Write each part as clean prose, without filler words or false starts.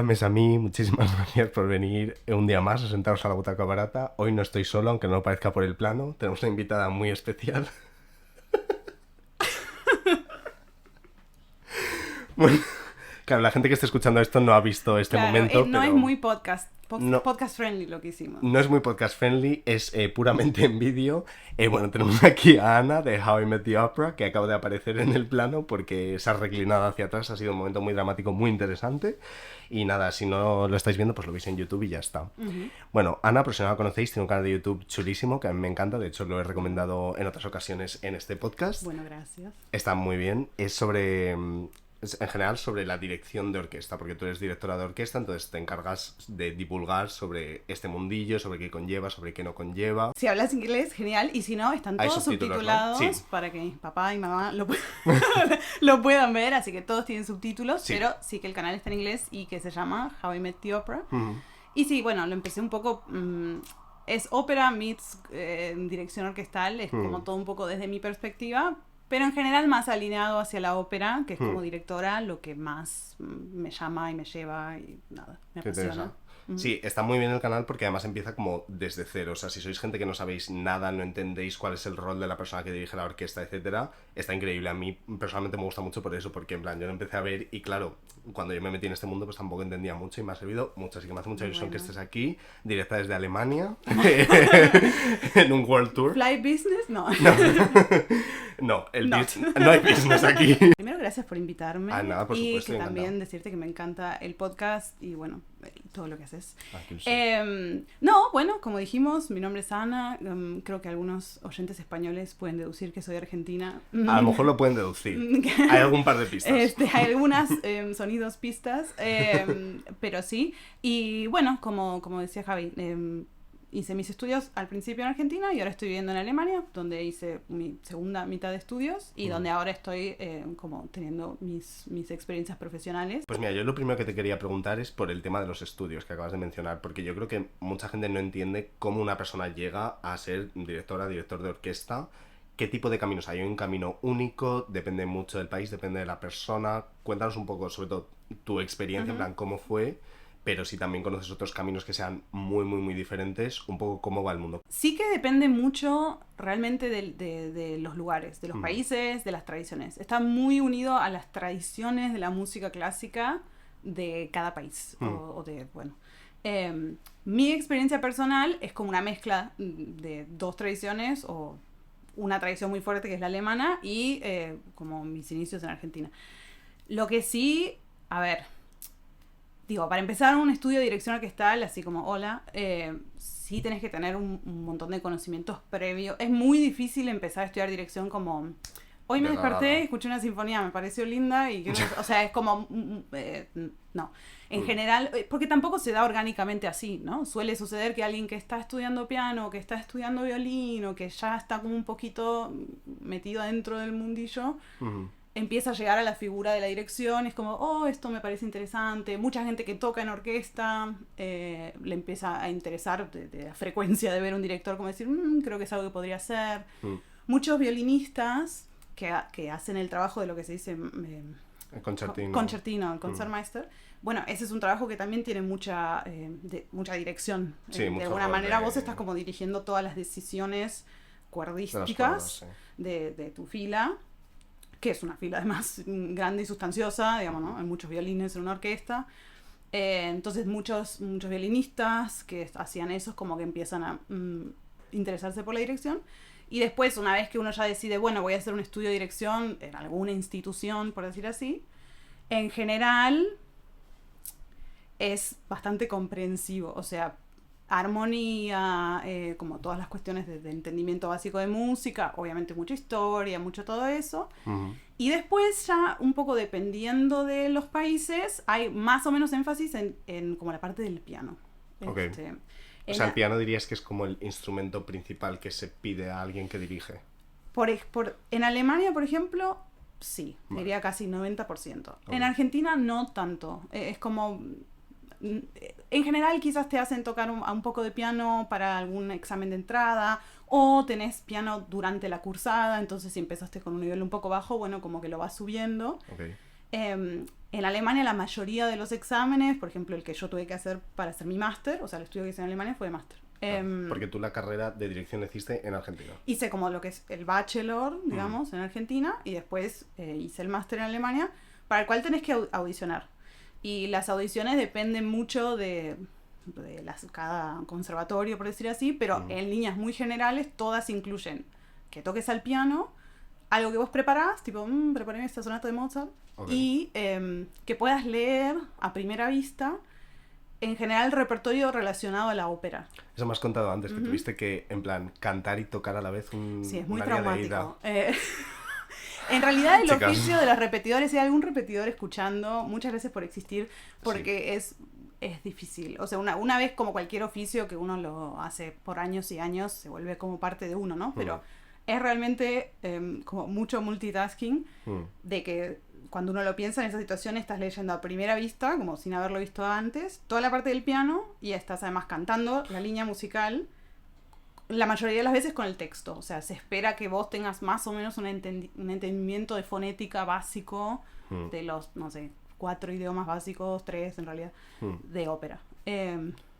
Mes a mí, muchísimas gracias por venir un día más a sentaros a la butaca barata. Hoy no estoy solo, aunque no lo parezca por el plano. Tenemos una invitada muy especial. Bueno, claro, la gente que esté escuchando esto no ha visto este Claro, momento, no es pero muy no, podcast friendly lo que hicimos. no es muy podcast friendly, es puramente en vídeo. Bueno, tenemos aquí a Ana de How I Met the Opera, que acaba de aparecer en el plano porque se ha reclinado hacia atrás. Ha sido un momento muy dramático, muy interesante. Y nada, si no lo estáis viendo, pues lo veis en YouTube y ya está. Bueno, Ana, por si no la conocéis, tiene un canal de YouTube chulísimo que a mí me encanta. De hecho, lo he recomendado en otras ocasiones en este podcast. Bueno, gracias. Está muy bien. Es sobre... en general sobre la dirección de orquesta, porque tú eres directora de orquesta, entonces te encargas de divulgar sobre este mundillo, sobre qué conlleva, sobre qué no conlleva. Si hablas inglés, genial. Y si no, están Hay todos subtítulos, subtitulados, ¿no? Sí. para que mi papá y mamá lo puedan ver. Así que todos tienen subtítulos, Sí. pero sí que el canal está en inglés y que se llama How I Met the Opera. Ujú. Y sí, bueno, lo empecé un poco... es ópera meets dirección orquestal, es como todo un poco desde mi perspectiva, pero en general más alineado hacia la ópera, que es como directora lo que más me llama y me lleva y nada, me ¿Qué te apasiona. interesa? Sí, está muy bien el canal porque además empieza como desde cero. O sea, si sois gente que no sabéis nada, no entendéis cuál es el rol de la persona que dirige la orquesta, etcétera, está increíble. A mí personalmente me gusta mucho por eso, porque en plan yo lo empecé a ver y claro, cuando yo me metí en este mundo pues tampoco entendía mucho y me ha servido mucho. Así que me hace mucha ilusión que estés aquí, directa desde Alemania, en un World Tour. Fly Business, no. No, No. no hay business aquí. Primero, gracias por invitarme. Ah, nada, por y supuesto, que encantado. también decirte que me encanta el podcast y bueno, todo lo que haces. Ah, qué ilusión. No, bueno, como dijimos, mi nombre es Ana. Creo que algunos oyentes españoles pueden deducir que soy argentina. A lo mejor lo pueden deducir. Hay algún par de pistas. Hay algunas sonidos, pistas, pero sí. Y bueno, como decía Javi, hice mis estudios al principio en Argentina y ahora estoy viviendo en Alemania, donde hice mi segunda mitad de estudios y donde ahora estoy como teniendo mis experiencias profesionales. Pues mira, yo lo primero que te quería preguntar es por el tema de los estudios que acabas de mencionar, porque yo creo que mucha gente no entiende cómo una persona llega a ser director de orquesta. ¿Qué tipo de caminos hay? ¿Hay un camino único? ¿Depende mucho del país? ¿Depende de la persona? Cuéntanos un poco, sobre todo, tu experiencia, en plan, cómo fue, pero si también conoces otros caminos que sean muy, muy, muy diferentes, un poco cómo va el mundo. Sí que depende mucho realmente de los lugares, de los países, de las tradiciones. Está muy unido a las tradiciones de la música clásica de cada país. O de, bueno. Mi experiencia personal es como una mezcla de dos tradiciones o una tradición muy fuerte que es la alemana y como mis inicios en Argentina. Lo que sí, a ver, digo, para empezar un estudio de dirección orquestal, así como hola, sí tenés que tener un montón de conocimientos previos. Es muy difícil empezar a estudiar dirección como... Hoy me De la desperté, nada. escuché una sinfonía, me pareció linda y... o sea, es como... no. En general, porque tampoco se da orgánicamente así, ¿no? Suele suceder que alguien que está estudiando piano, que está estudiando violín, o que ya está como un poquito metido adentro del mundillo... empieza a llegar a la figura de la dirección, es como, oh, esto me parece interesante. Mucha gente que toca en orquesta le empieza a interesar de la frecuencia de ver un director, como decir, creo que es algo que podría hacer. Muchos violinistas que hacen el trabajo de lo que se dice El concertino. concertino, el concertmeister. Bueno, ese es un trabajo que también tiene mucha dirección. Sí, De mucho alguna rol manera de- vos estás como dirigiendo todas las decisiones cuerdísticas cuerdas, sí. de tu fila, que es una fila además grande y sustanciosa, digamos, ¿no? Hay muchos violines en una orquesta. Entonces muchos violinistas que hacían eso es como que empiezan a interesarse por la dirección. Y después, una vez que uno ya decide, bueno, voy a hacer un estudio de dirección en alguna institución, por decir así, en general es bastante comprensivo. O sea, armonía, como todas las cuestiones de entendimiento básico de música, obviamente mucha historia, mucho todo eso. Y después ya, un poco dependiendo de los países, hay más o menos énfasis en como la parte del piano. Ok. O sea, el piano dirías que es como el instrumento principal que se pide a alguien que dirige. En Alemania, por ejemplo, sí, Vale. diría casi 90%. Ok. En Argentina no tanto. Es como... En general quizás te hacen tocar un poco de piano para algún examen de entrada o tenés piano durante la cursada, entonces si empezaste con un nivel un poco bajo, bueno, como que lo vas subiendo. Ok. En Alemania la mayoría de los exámenes, por ejemplo el que yo tuve que hacer para hacer mi máster, o sea el estudio que hice en Alemania fue de máster. Porque tú la carrera de dirección la hiciste en Argentina. Hice como lo que es el bachelor, digamos, en Argentina, y después hice el máster en Alemania, para el cual tenés que audicionar. Y las audiciones dependen mucho de cada conservatorio, por decir así, pero en líneas muy generales todas incluyen que toques al piano, algo que vos preparás, tipo, preparé esta sonata de Mozart, y que puedas leer a primera vista, en general, repertorio relacionado a la ópera. Eso me has contado antes, que tuviste que, en plan, cantar y tocar a la vez sí, es muy una traumático. En realidad, el oficio de los repetidores, si hay algún repetidor escuchando, muchas gracias por existir, porque es difícil. O sea, una vez como cualquier oficio que uno lo hace por años y años, se vuelve como parte de uno, ¿no? Pero es realmente como mucho multitasking, de que cuando uno lo piensa en esa situación estás leyendo a primera vista, como sin haberlo visto antes, toda la parte del piano, y estás además cantando la línea musical, la mayoría de las veces con el texto. O sea, se espera que vos tengas más o menos un entendimiento de fonética básico de los, no sé, 4 idiomas básicos, 3 en realidad, de ópera.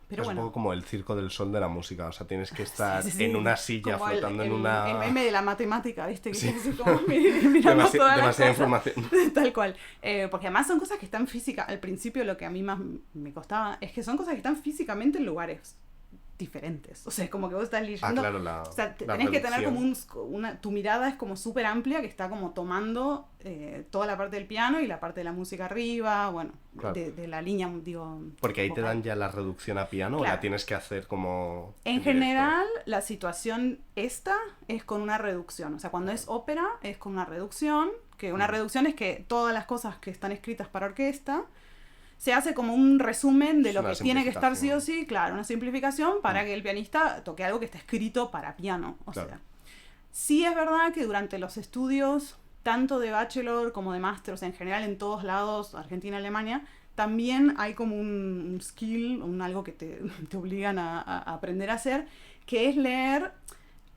Pero es bueno. un poco como el Circo del Sol de la música, o sea, tienes que estar en una silla como flotando en una... El meme de la matemática, ¿viste? Que es como mirando toda demasiada información. Tal cual. Porque además son cosas que están físicas. Al principio lo que a mí más me costaba es que son cosas que están físicamente en lugares diferentes. O sea, es como que vos estás leyendo... claro, o sea, tenés que tener como tu mirada es como súper amplia, que está como tomando toda la parte del piano y la parte de la música arriba, bueno, claro. de la línea, digo... Porque ahí vocal. Te dan ya la reducción a piano, claro. O la tienes que hacer como... En general, la situación esta es con una reducción. O sea, cuando es ópera es con una reducción, que una reducción es que todas las cosas que están escritas para orquesta se hace como un resumen de lo que tiene que estar sí o sí, claro, una simplificación para que el pianista toque algo que está escrito para piano. O sea, sí es verdad que durante los estudios, tanto de bachelor como de máster, o sea, en general en todos lados, Argentina, Alemania, también hay como un skill, algo que te obligan a aprender a hacer, que es leer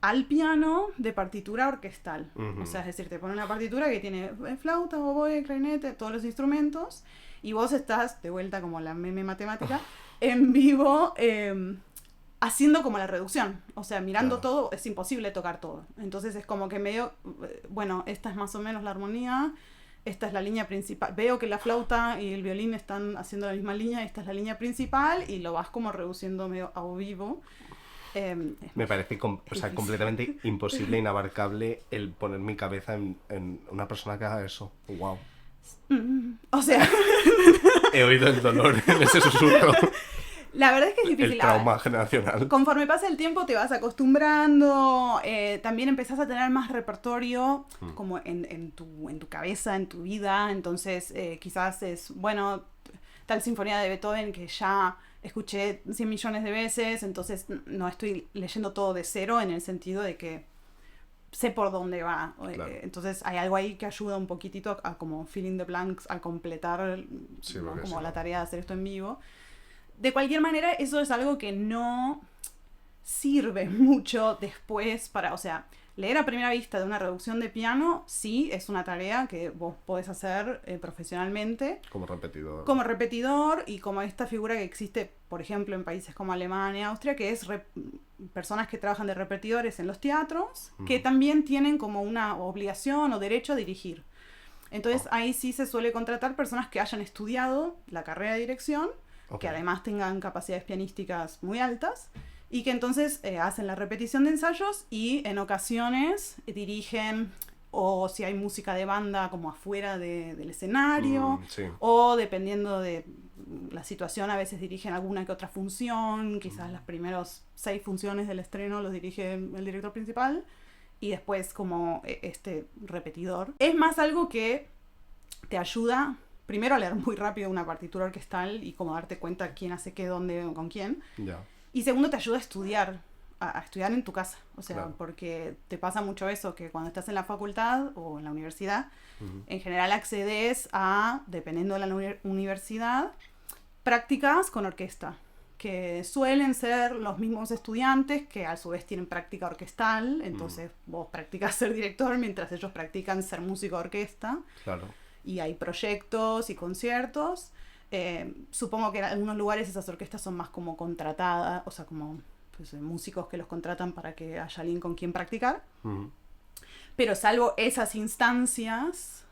al piano de partitura orquestal. O sea, es decir, te pone una partitura que tiene flauta, oboe, clarinete, todos los instrumentos, y vos estás, de vuelta como la meme matemática, en vivo, haciendo como la reducción. O sea, mirando todo, es imposible tocar todo. Entonces es como que medio, bueno, esta es más o menos la armonía, esta es la línea principal. Veo que la flauta y el violín están haciendo la misma línea, esta es la línea principal, y lo vas como reduciendo medio a vivo. Me parece completamente imposible e inabarcable el poner mi cabeza en una persona que haga eso. Wow. O sea... He oído el dolor en ese susurro. La verdad es que es difícil. El trauma generacional. Conforme pasa el tiempo te vas acostumbrando, también empezás a tener más repertorio como en tu cabeza, en tu vida. Entonces quizás es, bueno, tal sinfonía de Beethoven que ya escuché 100 millones de veces, entonces no estoy leyendo todo de cero en el sentido de que sé por dónde va. Claro. Entonces hay algo ahí que ayuda un poquitito a como fill in the blanks, a completar ¿no? como la tarea de hacer esto en vivo. De cualquier manera, eso es algo que no sirve mucho después para, o sea, leer a primera vista de una reducción de piano, sí, es una tarea que vos podés hacer profesionalmente. Como repetidor. Como repetidor y como esta figura que existe, por ejemplo, en países como Alemania, Austria, que es personas que trabajan de repetidores en los teatros, que también tienen como una obligación o derecho a dirigir. Entonces ahí sí se suele contratar personas que hayan estudiado la carrera de dirección, que además tengan capacidades pianísticas muy altas, y que entonces hacen la repetición de ensayos y en ocasiones dirigen, o si hay música de banda como afuera del escenario, o dependiendo de la situación a veces dirigen alguna que otra función, quizás las primeros 6 funciones del estreno los dirige el director principal, y después como este repetidor. Es más algo que te ayuda primero a leer muy rápido una partitura orquestal y como darte cuenta quién hace qué, dónde, con quién. Y segundo, te ayuda a estudiar en tu casa. O sea, porque te pasa mucho eso, que cuando estás en la facultad o en la universidad, en general accedes a, dependiendo de la universidad, prácticas con orquesta, que suelen ser los mismos estudiantes que a su vez tienen práctica orquestal, entonces vos practicas ser director mientras ellos practican ser músico de orquesta. Claro. y hay proyectos y conciertos. Supongo que en algunos lugares esas orquestas son más como contratadas, o sea, como pues, músicos que los contratan para que haya alguien con quien practicar. Pero salvo esas instancias,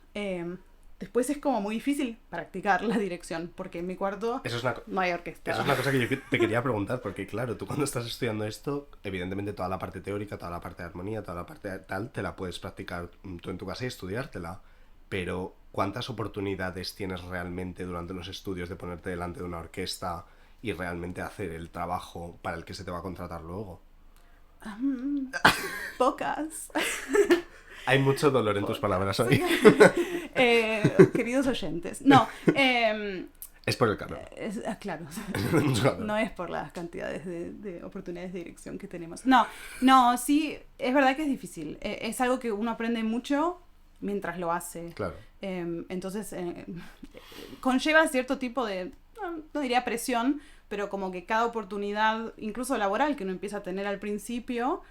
después es como muy difícil practicar la dirección, porque en mi cuarto no hay orquesta. Eso es una cosa que yo te quería preguntar, porque claro, tú cuando estás estudiando esto, evidentemente toda la parte teórica, toda la parte de armonía, toda la parte de tal, te la puedes practicar tú en tu casa y estudiártela. Pero ¿cuántas oportunidades tienes realmente durante los estudios de ponerte delante de una orquesta y realmente hacer el trabajo para el que se te va a contratar luego? Pocas. Hay mucho dolor en tus palabras hoy. Queridos oyentes. No. Es por el calor. Claro. Claro. No es por las cantidades de oportunidades de dirección que tenemos. No, sí, es verdad que es difícil. Es algo que uno aprende mucho mientras lo hace. Claro. Entonces, conlleva cierto tipo de, no diría presión, pero como que cada oportunidad, incluso laboral, que uno empieza a tener al principio,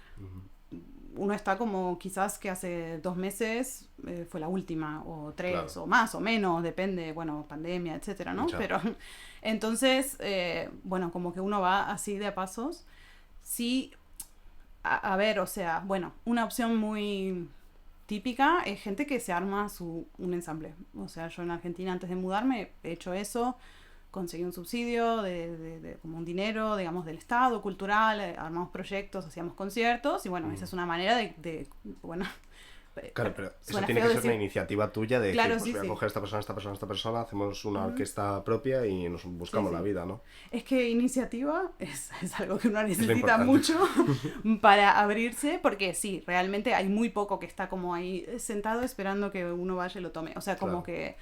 uno está como quizás que hace 2 meses fue la última, o 3, claro, o más o menos, depende, bueno, pandemia, etcétera, ¿no? Mucha. Pero entonces, bueno, como que uno va así de a pasos. Sí, a ver, o sea, bueno, una opción muy típica es gente que se arma un ensamble. O sea, yo en Argentina antes de mudarme he hecho eso, conseguí un subsidio de como un dinero, digamos, del Estado, cultural, armamos proyectos, hacíamos conciertos y bueno, esa es una manera bueno... Claro, pero eso tiene que ser una iniciativa tuya de claro, que pues, sí, voy a sí. coger esta persona, hacemos una orquesta propia y nos buscamos la vida, ¿no? Es que iniciativa es algo que uno necesita mucho para abrirse, porque sí, realmente hay muy poco que está como ahí sentado esperando que uno vaya y lo tome. O sea, como que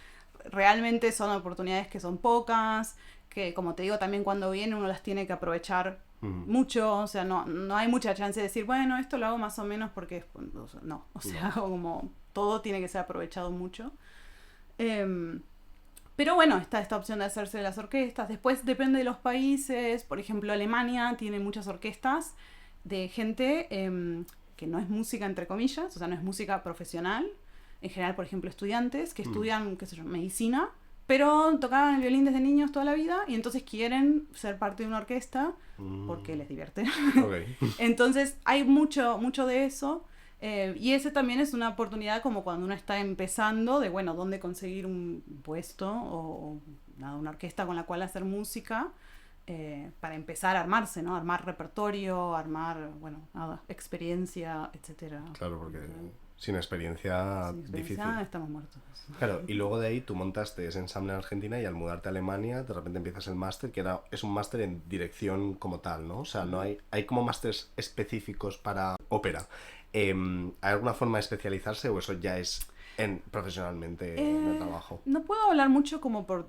realmente son oportunidades que son pocas, que como te digo, también cuando viene uno las tiene que aprovechar mucho, o sea, no hay mucha chance de decir, bueno, esto lo hago más o menos porque no, o sea, como todo tiene que ser aprovechado mucho. Pero bueno, está esta opción de hacerse de las orquestas. Después depende de los países. Por ejemplo, Alemania tiene muchas orquestas de gente que no es música, entre comillas, o sea, no es música profesional. En general, por ejemplo, estudiantes que estudian, qué sé yo, medicina, pero tocaban el violín desde niños toda la vida y entonces quieren ser parte de una orquesta porque les divierte. Okay. Entonces, hay mucho de eso. Y ese también es una oportunidad como cuando uno está empezando de, bueno, dónde conseguir un puesto o nada, una orquesta con la cual hacer música para empezar a armarse, ¿no? Armar repertorio, armar, bueno, nada, experiencia, etcétera. Claro, porque sin experiencia difícil. Estamos muertos. Claro, y luego de ahí tú montaste ese ensamble en Argentina y al mudarte a Alemania de repente empiezas el máster, que es un máster en dirección como tal, ¿no? O sea, no hay como másters específicos para ópera. ¿Hay alguna forma de especializarse o eso ya es profesionalmente en el trabajo? No puedo hablar mucho como por...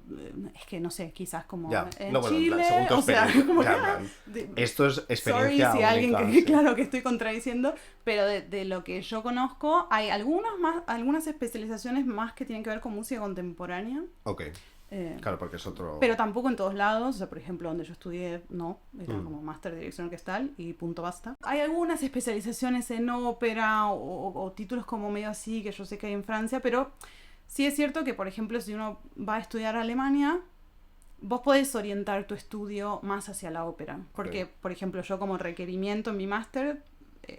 es que no sé, quizás como en Chile, según tu o sea, como esto es experiencia sorry si única, alguien claro, que estoy contradiciendo, pero de lo que yo conozco hay algunas especializaciones más que tienen que ver con música contemporánea. Okay. Claro, porque es otro... Pero tampoco en todos lados, o sea, por ejemplo, donde yo estudié, no, era como máster de dirección orquestal y punto basta. Hay algunas especializaciones en ópera o títulos como medio así, que yo sé que hay en Francia, pero sí es cierto que, por ejemplo, si uno va a estudiar a Alemania, vos podés orientar tu estudio más hacia la ópera. Porque, por ejemplo, yo como requerimiento en mi máster,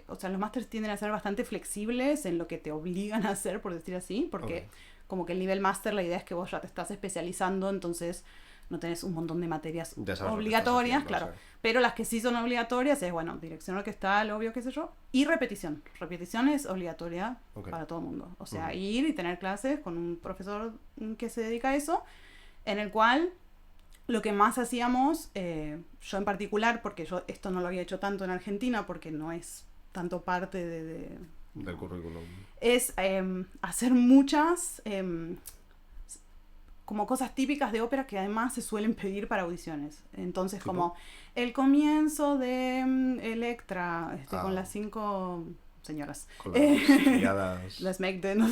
o sea, los másters tienden a ser bastante flexibles en lo que te obligan a hacer, por decir así, porque... Como que el nivel máster, la idea es que vos ya te estás especializando, entonces no tenés un montón de materias obligatorias, claro. Sí. Pero las que sí son obligatorias es, bueno, dirección orquestal, obvio, qué sé yo, y repetición. Repetición es obligatoria para todo el mundo. O sea, ir y tener clases con un profesor que se dedica a eso, en el cual lo que más hacíamos, yo en particular, porque yo esto no lo había hecho tanto en Argentina, porque no es tanto parte del currículum. Es hacer muchas como cosas típicas de ópera que además se suelen pedir para audiciones. Entonces, ¿tipo? Como el comienzo de Electra, con las 5 señoras. Con las las Megde, no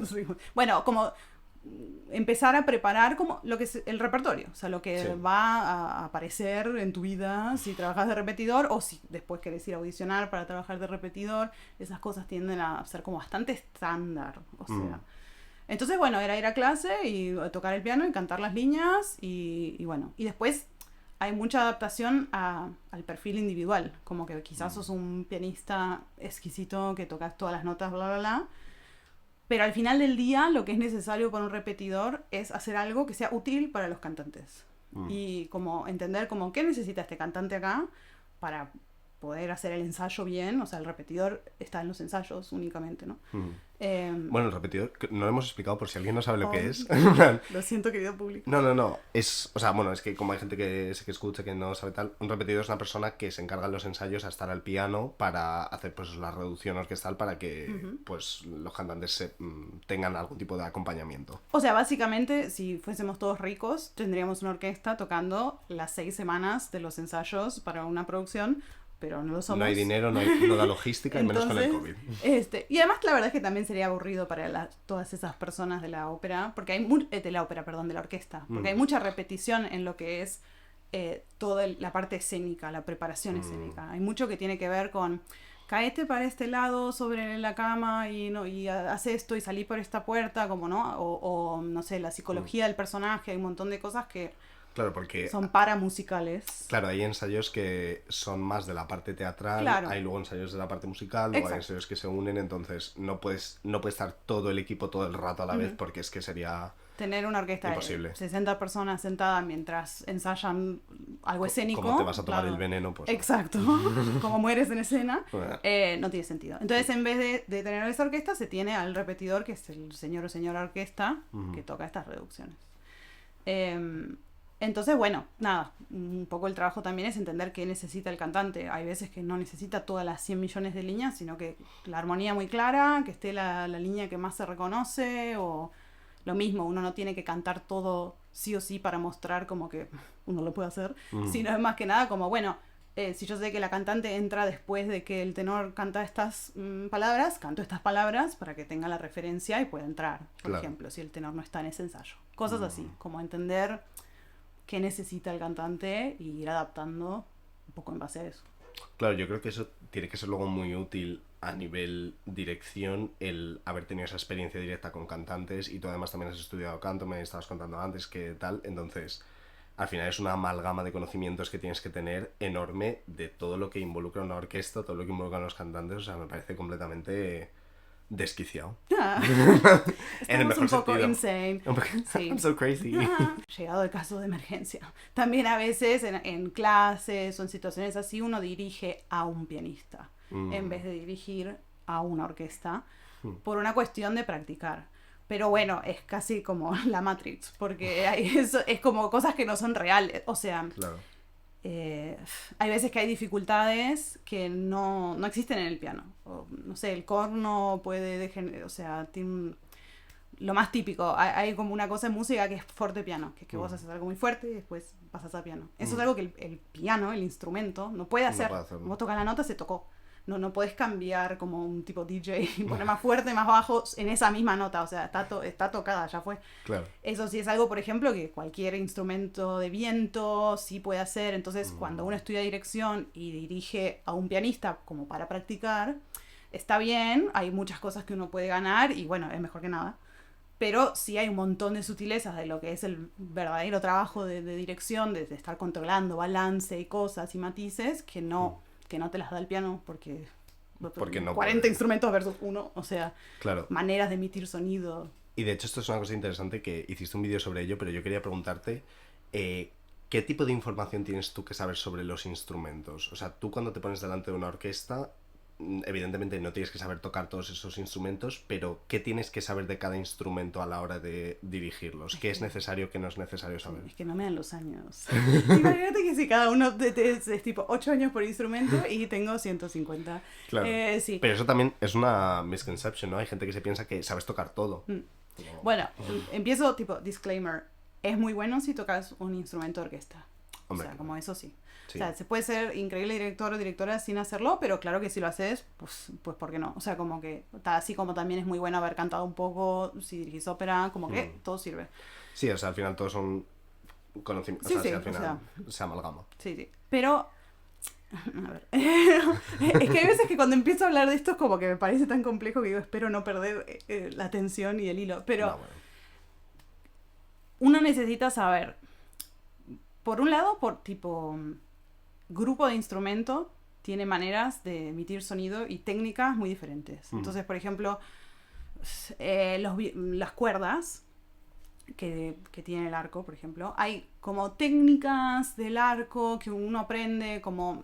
sé. Bueno, como empezar a preparar como lo que es el repertorio, o sea, lo que va a aparecer en tu vida si trabajas de repetidor o si después querés ir a audicionar para trabajar de repetidor. Esas cosas tienden a ser como bastante estándar, o sea. Entonces, bueno, era ir a clase y tocar el piano y cantar las líneas y bueno. Y después hay mucha adaptación al perfil individual. Como que quizás sos un pianista exquisito que tocas todas las notas, bla, bla, bla. Pero al final del día lo que es necesario para un repetidor es hacer algo que sea útil para los cantantes. Y como entender como qué necesita este cantante acá para poder hacer el ensayo bien. O sea, el repetidor está en los ensayos únicamente, ¿no? Bueno, el repetidor, no lo hemos explicado por si alguien no sabe lo que es. Lo siento, querido público. No. O sea, bueno, es que como hay gente que sé que escucha que no sabe tal, un repetidor es una persona que se encarga en los ensayos a estar al piano para hacer pues la reducción orquestal para que pues los cantantes tengan algún tipo de acompañamiento. O sea, básicamente, si fuésemos todos ricos, tendríamos una orquesta tocando las 6 semanas de los ensayos para una producción, pero no lo somos. No hay dinero, no da logística, y menos con el COVID. Y además la verdad es que también sería aburrido para todas esas personas de la ópera, porque hay de la orquesta, porque hay mucha repetición en lo que es toda la parte escénica, la preparación escénica. Hay mucho que tiene que ver con caete para este lado sobre la cama y hace esto y salí por esta puerta, como no, o no sé, la psicología del personaje, hay un montón de cosas que Claro, porque son paramusicales. Claro, hay ensayos que son más de la parte teatral, Claro. hay luego ensayos de la parte musical, luego hay ensayos que se unen, entonces no puede estar todo el equipo todo el rato a la vez porque es que sería tener una orquesta imposible. de 60 personas sentadas mientras ensayan algo escénico. Como te vas a tomar el veneno, pues. Exacto, como mueres en escena, no tiene sentido. Entonces, en vez de tener esa orquesta, se tiene al repetidor, que es el señor o señora orquesta, que toca estas reducciones. Entonces, bueno, nada, un poco el trabajo también es entender qué necesita el cantante. Hay veces que no necesita todas las 100 millones de líneas, sino que la armonía muy clara, que esté la línea que más se reconoce, o lo mismo, uno no tiene que cantar todo sí o sí para mostrar como que uno lo puede hacer, sino es más que nada como, bueno, si yo sé que la cantante entra después de que el tenor canta estas palabras, canto estas palabras para que tenga la referencia y pueda entrar, por ejemplo, si el tenor no está en ese ensayo. Cosas así, como entender qué necesita el cantante y ir adaptando un poco en base a eso. Claro, yo creo que eso tiene que ser luego muy útil a nivel dirección, el haber tenido esa experiencia directa con cantantes, y tú además también has estudiado canto, me estabas contando antes que tal, entonces al final es una amalgama de conocimientos que tienes que tener enorme de todo lo que involucra una orquesta, todo lo que involucran los cantantes, o sea, me parece completamente desquiciado. En el mejor un poco sentido. Insane. Sí. I'm so crazy. Llegado el caso de emergencia. También a veces en clases o en situaciones así uno dirige a un pianista en vez de dirigir a una orquesta por una cuestión de practicar. Pero bueno, es casi como la Matrix, porque es como cosas que no son reales. O sea, claro. Hay veces que hay dificultades que no existen en el piano. O, no sé, el corno puede o sea, tiene lo más típico. Hay como una cosa en música que es fortepiano, que es que vos haces algo muy fuerte y después pasas a piano. Eso es algo que el piano, el instrumento, no puede hacer. Vos tocas la nota, se tocó. No podés cambiar como un tipo DJ y poner más fuerte, más bajo en esa misma nota. O sea, está tocada, ya fue. Claro. Eso sí es algo, por ejemplo, que cualquier instrumento de viento sí puede hacer. Entonces, cuando uno estudia dirección y dirige a un pianista como para practicar, está bien, hay muchas cosas que uno puede ganar y bueno, es mejor que nada. Pero sí hay un montón de sutilezas de lo que es el verdadero trabajo de dirección, de estar controlando balance y cosas y matices que no te las da el piano porque no 40 puede. Instrumentos versus uno, o sea, claro. Maneras de emitir sonido. Y de hecho esto es una cosa interesante, que hiciste un vídeo sobre ello, pero yo quería preguntarte ¿qué tipo de información tienes tú que saber sobre los instrumentos? O sea, tú cuando te pones delante de una orquesta, evidentemente no tienes que saber tocar todos esos instrumentos, pero ¿qué tienes que saber de cada instrumento a la hora de dirigirlos? ¿Qué es necesario, qué no es necesario saber? Es que no me dan los años. Imagínate que si cada uno es tipo 8 años por instrumento y tengo 150. Claro. Sí. Pero eso también es una misconception, ¿no? Hay gente que se piensa que sabes tocar todo. Bueno, empiezo tipo disclaimer. Es muy bueno si tocas un instrumento de orquesta. Hombre, o sea, como eso sí. Sí. O sea, se puede ser increíble director o directora sin hacerlo, pero claro que si lo haces, pues ¿por qué no? O sea, como que, así como también es muy bueno haber cantado un poco, si dirigís ópera, como que todo sirve. Sí, o sea, al final todos son conocimientos, sí, o sea, al final se amalgama. Sí. Pero A ver. Es que hay veces que cuando empiezo a hablar de esto es como que me parece tan complejo que digo, espero no perder la atención y el hilo. Pero No, bueno. uno necesita saber, por un lado, por tipo grupo de instrumento, tiene maneras de emitir sonido y técnicas muy diferentes. Entonces, por ejemplo, las cuerdas que tiene el arco, por ejemplo, hay como técnicas del arco que uno aprende como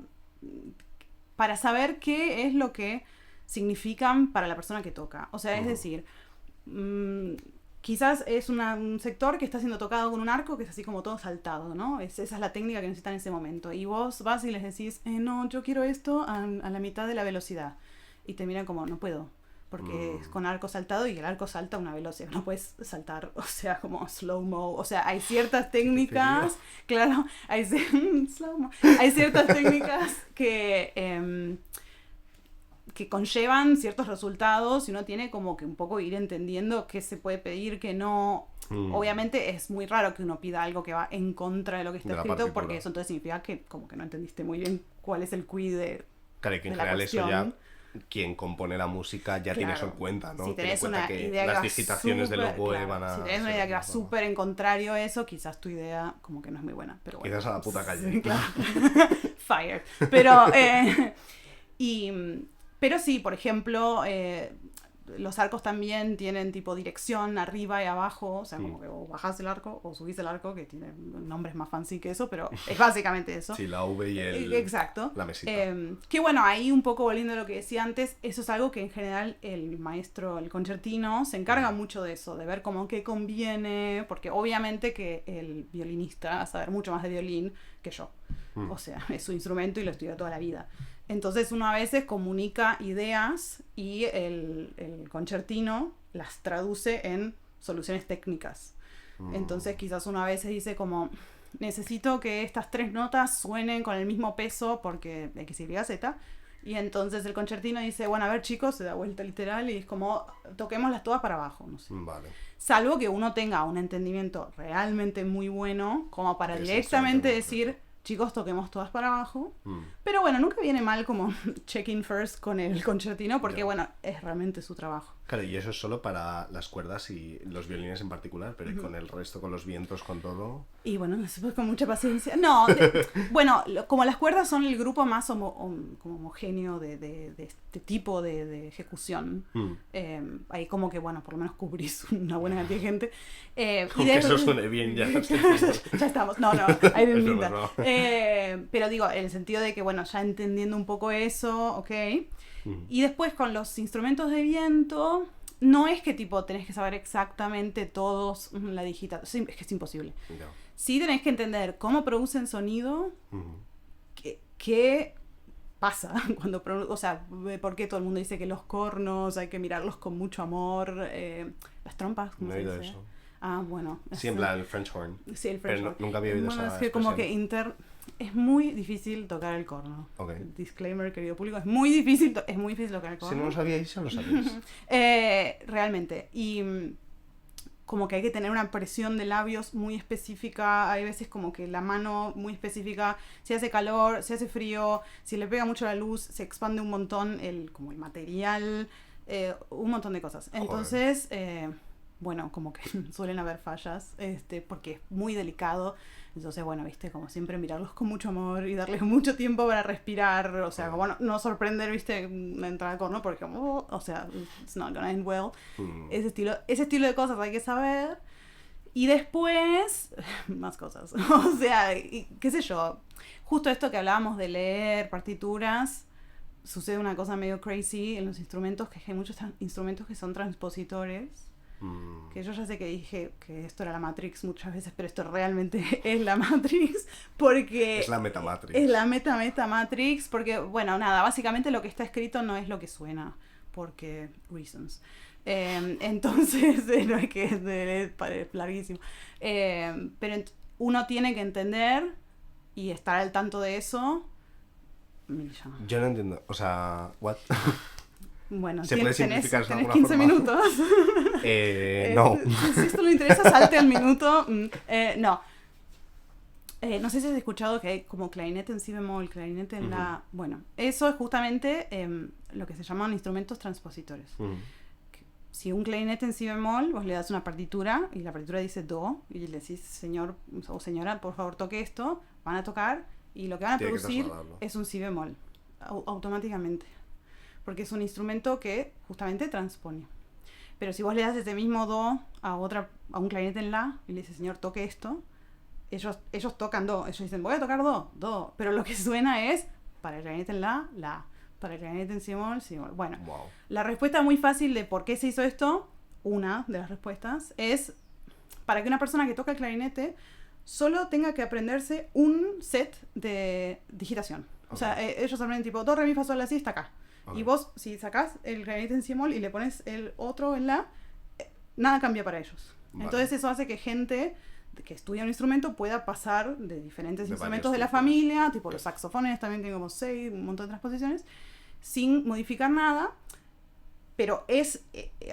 para saber qué es lo que significan para la persona que toca. O sea, es decir, quizás es un sector que está siendo tocado con un arco que es así como todo saltado, ¿no? Esa es la técnica que necesitan en ese momento. Y vos vas y les decís, no, yo quiero esto a la mitad de la velocidad. Y te miran como, no puedo, porque es con arco saltado y el arco salta a una velocidad. No puedes saltar, o sea, como slow-mo. O sea, hay ciertas técnicas, claro, hay slow-mo. Hay ciertas técnicas que conllevan ciertos resultados y uno tiene como que un poco ir entendiendo qué se puede pedir, qué no. Obviamente es muy raro que uno pida algo que va en contra de lo que está escrito, porque eso entonces significa que como que no entendiste muy bien cuál es el quid de claro, que en general eso ya quien compone la música ya tiene eso en cuenta, ¿no? Si tenés tiene en cuenta una que idea las que digitaciones del oboe van a... Si tenés una idea que va súper en contrario a eso, quizás tu idea como que no es muy buena. Pero bueno, quizás a la puta calle. Sí, claro. Fire. Pero, pero sí, por ejemplo, los arcos también tienen tipo dirección arriba y abajo, o sea, como que o bajás el arco o subís el arco, que tiene nombres más fancy que eso, pero es básicamente eso. Sí, la V y exacto. La mesita. Que bueno, ahí un poco volviendo a lo que decía antes, eso es algo que en general el maestro, el concertino, se encarga mucho de eso, de ver cómo qué conviene, porque obviamente que el violinista va a saber mucho más de violín que yo. O sea, es su instrumento y lo estudia toda la vida. Entonces uno a veces comunica ideas y el concertino las traduce en soluciones técnicas. Entonces quizás uno a veces dice como, necesito que estas 3 notas suenen con el mismo peso porque X, Y, Z. Y entonces el concertino dice, bueno, a ver chicos, se da vuelta literal y es como, toquémoslas todas para abajo, no sé. Vale. Salvo que uno tenga un entendimiento realmente muy bueno como para directamente decir... chicos, toquemos todas para abajo. Pero bueno, nunca viene mal como check-in first con el concertino, porque bueno, es realmente su trabajo. Claro, y eso es solo para las cuerdas y los violines en particular, pero con el resto, con los vientos, con todo... Y bueno, después con mucha paciencia. No, bueno, como las cuerdas son el grupo más como homogéneo de este tipo de ejecución, ahí como que, bueno, por lo menos cubrís una buena cantidad de gente. Aunque eso suene bien ya. Ya estamos. No, ahí de linda. No. Pero digo, en el sentido de que, bueno, ya entendiendo un poco eso, ok. Y después con los instrumentos de viento, no es que tipo tenés que saber exactamente todos la digitación, es que es imposible. No. Sí tenés que entender cómo producen sonido, qué pasa cuando o sea, por qué todo el mundo dice que los cornos hay que mirarlos con mucho amor, las trompas, ¿cómo se dice? Eso. Ah, bueno. Sí, en plan el French horn. Sí, el French horn. Nunca había oído esa es que como que es muy difícil tocar el corno. Okay. Disclaimer, querido público, es muy difícil tocar el corno. Si no lo sabíais, ya lo sabéis. Realmente. Y como que hay que tener una presión de labios muy específica. Hay veces como que la mano muy específica, si hace calor, si hace frío, si le pega mucho la luz, se expande un montón como el material, un montón de cosas. Entonces... bueno, como que suelen haber fallas, porque es muy delicado. Entonces, bueno, viste, como siempre mirarlos con mucho amor y darles mucho tiempo para respirar. O sea, como no sorprender, viste, una entrada al corno, porque como, o sea, it's not gonna end well. Ese estilo de cosas hay que saber. Y después, más cosas. O sea, qué sé yo, justo esto que hablábamos de leer partituras, sucede una cosa medio crazy en los instrumentos, que hay muchos instrumentos que son transpositores. Que yo ya sé que dije que esto era la Matrix muchas veces, pero esto realmente es la Matrix, porque... Es la Metamatrix. Es la Metamatrix, porque, bueno, nada, básicamente lo que está escrito no es lo que suena, porque reasons. Entonces, no es que es larguísimo. Pero uno tiene que entender y estar al tanto de eso. Yo no entiendo, o sea, ¿what? Bueno, ¿Se puede simplificar tenés 15 minutos. No. Si esto no interesa, salte al minuto. No. No sé si has escuchado que hay como clarinete en si bemol, clarinete en la... Bueno, eso es justamente lo que se llaman instrumentos transpositores. Si un clarinete en si bemol, vos le das una partitura y la partitura dice do y le decís, señor o señora, por favor toque esto, van a tocar y lo que van a producir es un si bemol automáticamente, porque es un instrumento que justamente transpone. Pero si vos le das ese mismo do a un clarinete en la y le dices, señor, toque esto, ellos tocan do, ellos dicen, voy a tocar do, pero lo que suena es para el clarinete en la, para el clarinete en si bemol, si bemol. Bueno, la respuesta muy fácil de por qué se hizo esto, una de las respuestas, es para que una persona que toca el clarinete solo tenga que aprenderse un set de digitación. O sea, ellos aprenden tipo do, re, mi, fa, sol, la, si, está acá. Y vos, si sacás el clarinete en si bemol y le pones el otro en la, nada cambia para ellos. Entonces eso hace que gente que estudia un instrumento pueda pasar de diferentes instrumentos de la familia, tipo los saxofones también tienen como 6, un montón de transposiciones, sin modificar nada, pero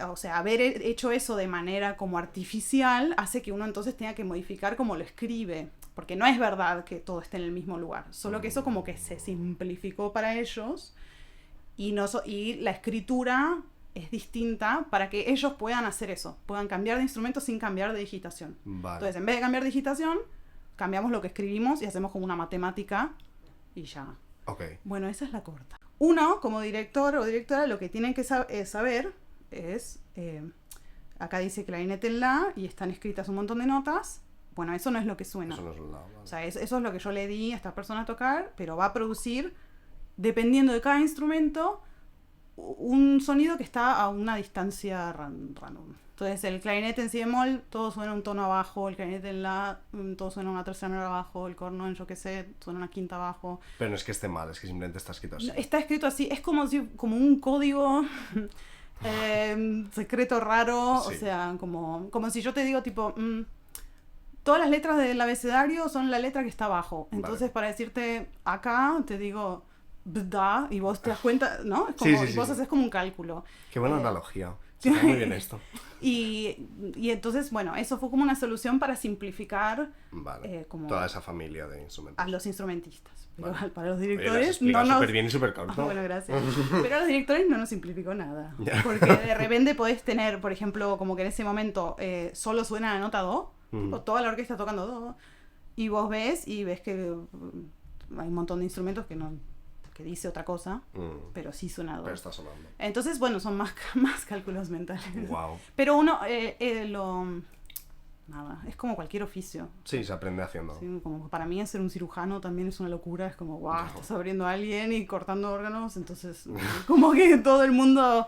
o sea, haber hecho eso de manera como artificial hace que uno entonces tenga que modificar cómo lo escribe, porque no es verdad que todo esté en el mismo lugar, solo que eso como que se simplificó para ellos y la escritura es distinta para que ellos puedan hacer eso, puedan cambiar de instrumento sin cambiar de digitación. Entonces, en vez de cambiar de digitación, cambiamos lo que escribimos y hacemos como una matemática y ya. Bueno, esa es la corta. Uno, como director o directora, lo que tienen que saber es, acá dice clarinete en la y están escritas un montón de notas. Bueno, eso no es lo que suena. Eso no es la, vale. O sea, eso es lo que yo le di a esta persona a tocar, pero va a producir, dependiendo de cada instrumento, un sonido que está a una distancia random. Entonces el clarinete en si bemol todo suena un tono abajo, el clarinete en la todo suena una tercera menor abajo, el corno en yo qué sé suena una quinta abajo. Pero no es que esté mal, es que simplemente está escrito así. Está escrito así, es como un código secreto raro, sí. O sea, como si yo te digo tipo todas las letras del abecedario son la letra que está abajo. Entonces para decirte acá te digo da, y vos te das cuenta, ¿no? Es como, vos haces como un cálculo. Qué buena analogía. Está muy bien esto. y entonces, bueno, eso fue como una solución para simplificar como toda esa familia de instrumentos. A los instrumentistas. Pero para los directores no nos... súper bien y súper corto. Bueno, gracias. Pero a los directores no nos simplificó nada. Porque de repente podés tener, por ejemplo, como que en ese momento solo suena la nota do, tipo, toda la orquesta tocando do, y vos ves que hay un montón de instrumentos que dice otra cosa, pero sí suena do. Pero está sonando. Entonces, bueno, son más cálculos mentales. Wow. Pero uno nada, es como cualquier oficio. Sí, se aprende haciendo. Sí, como para mí ser un cirujano también es una locura, es como, wow, estás abriendo a alguien y cortando órganos, entonces como que todo el mundo,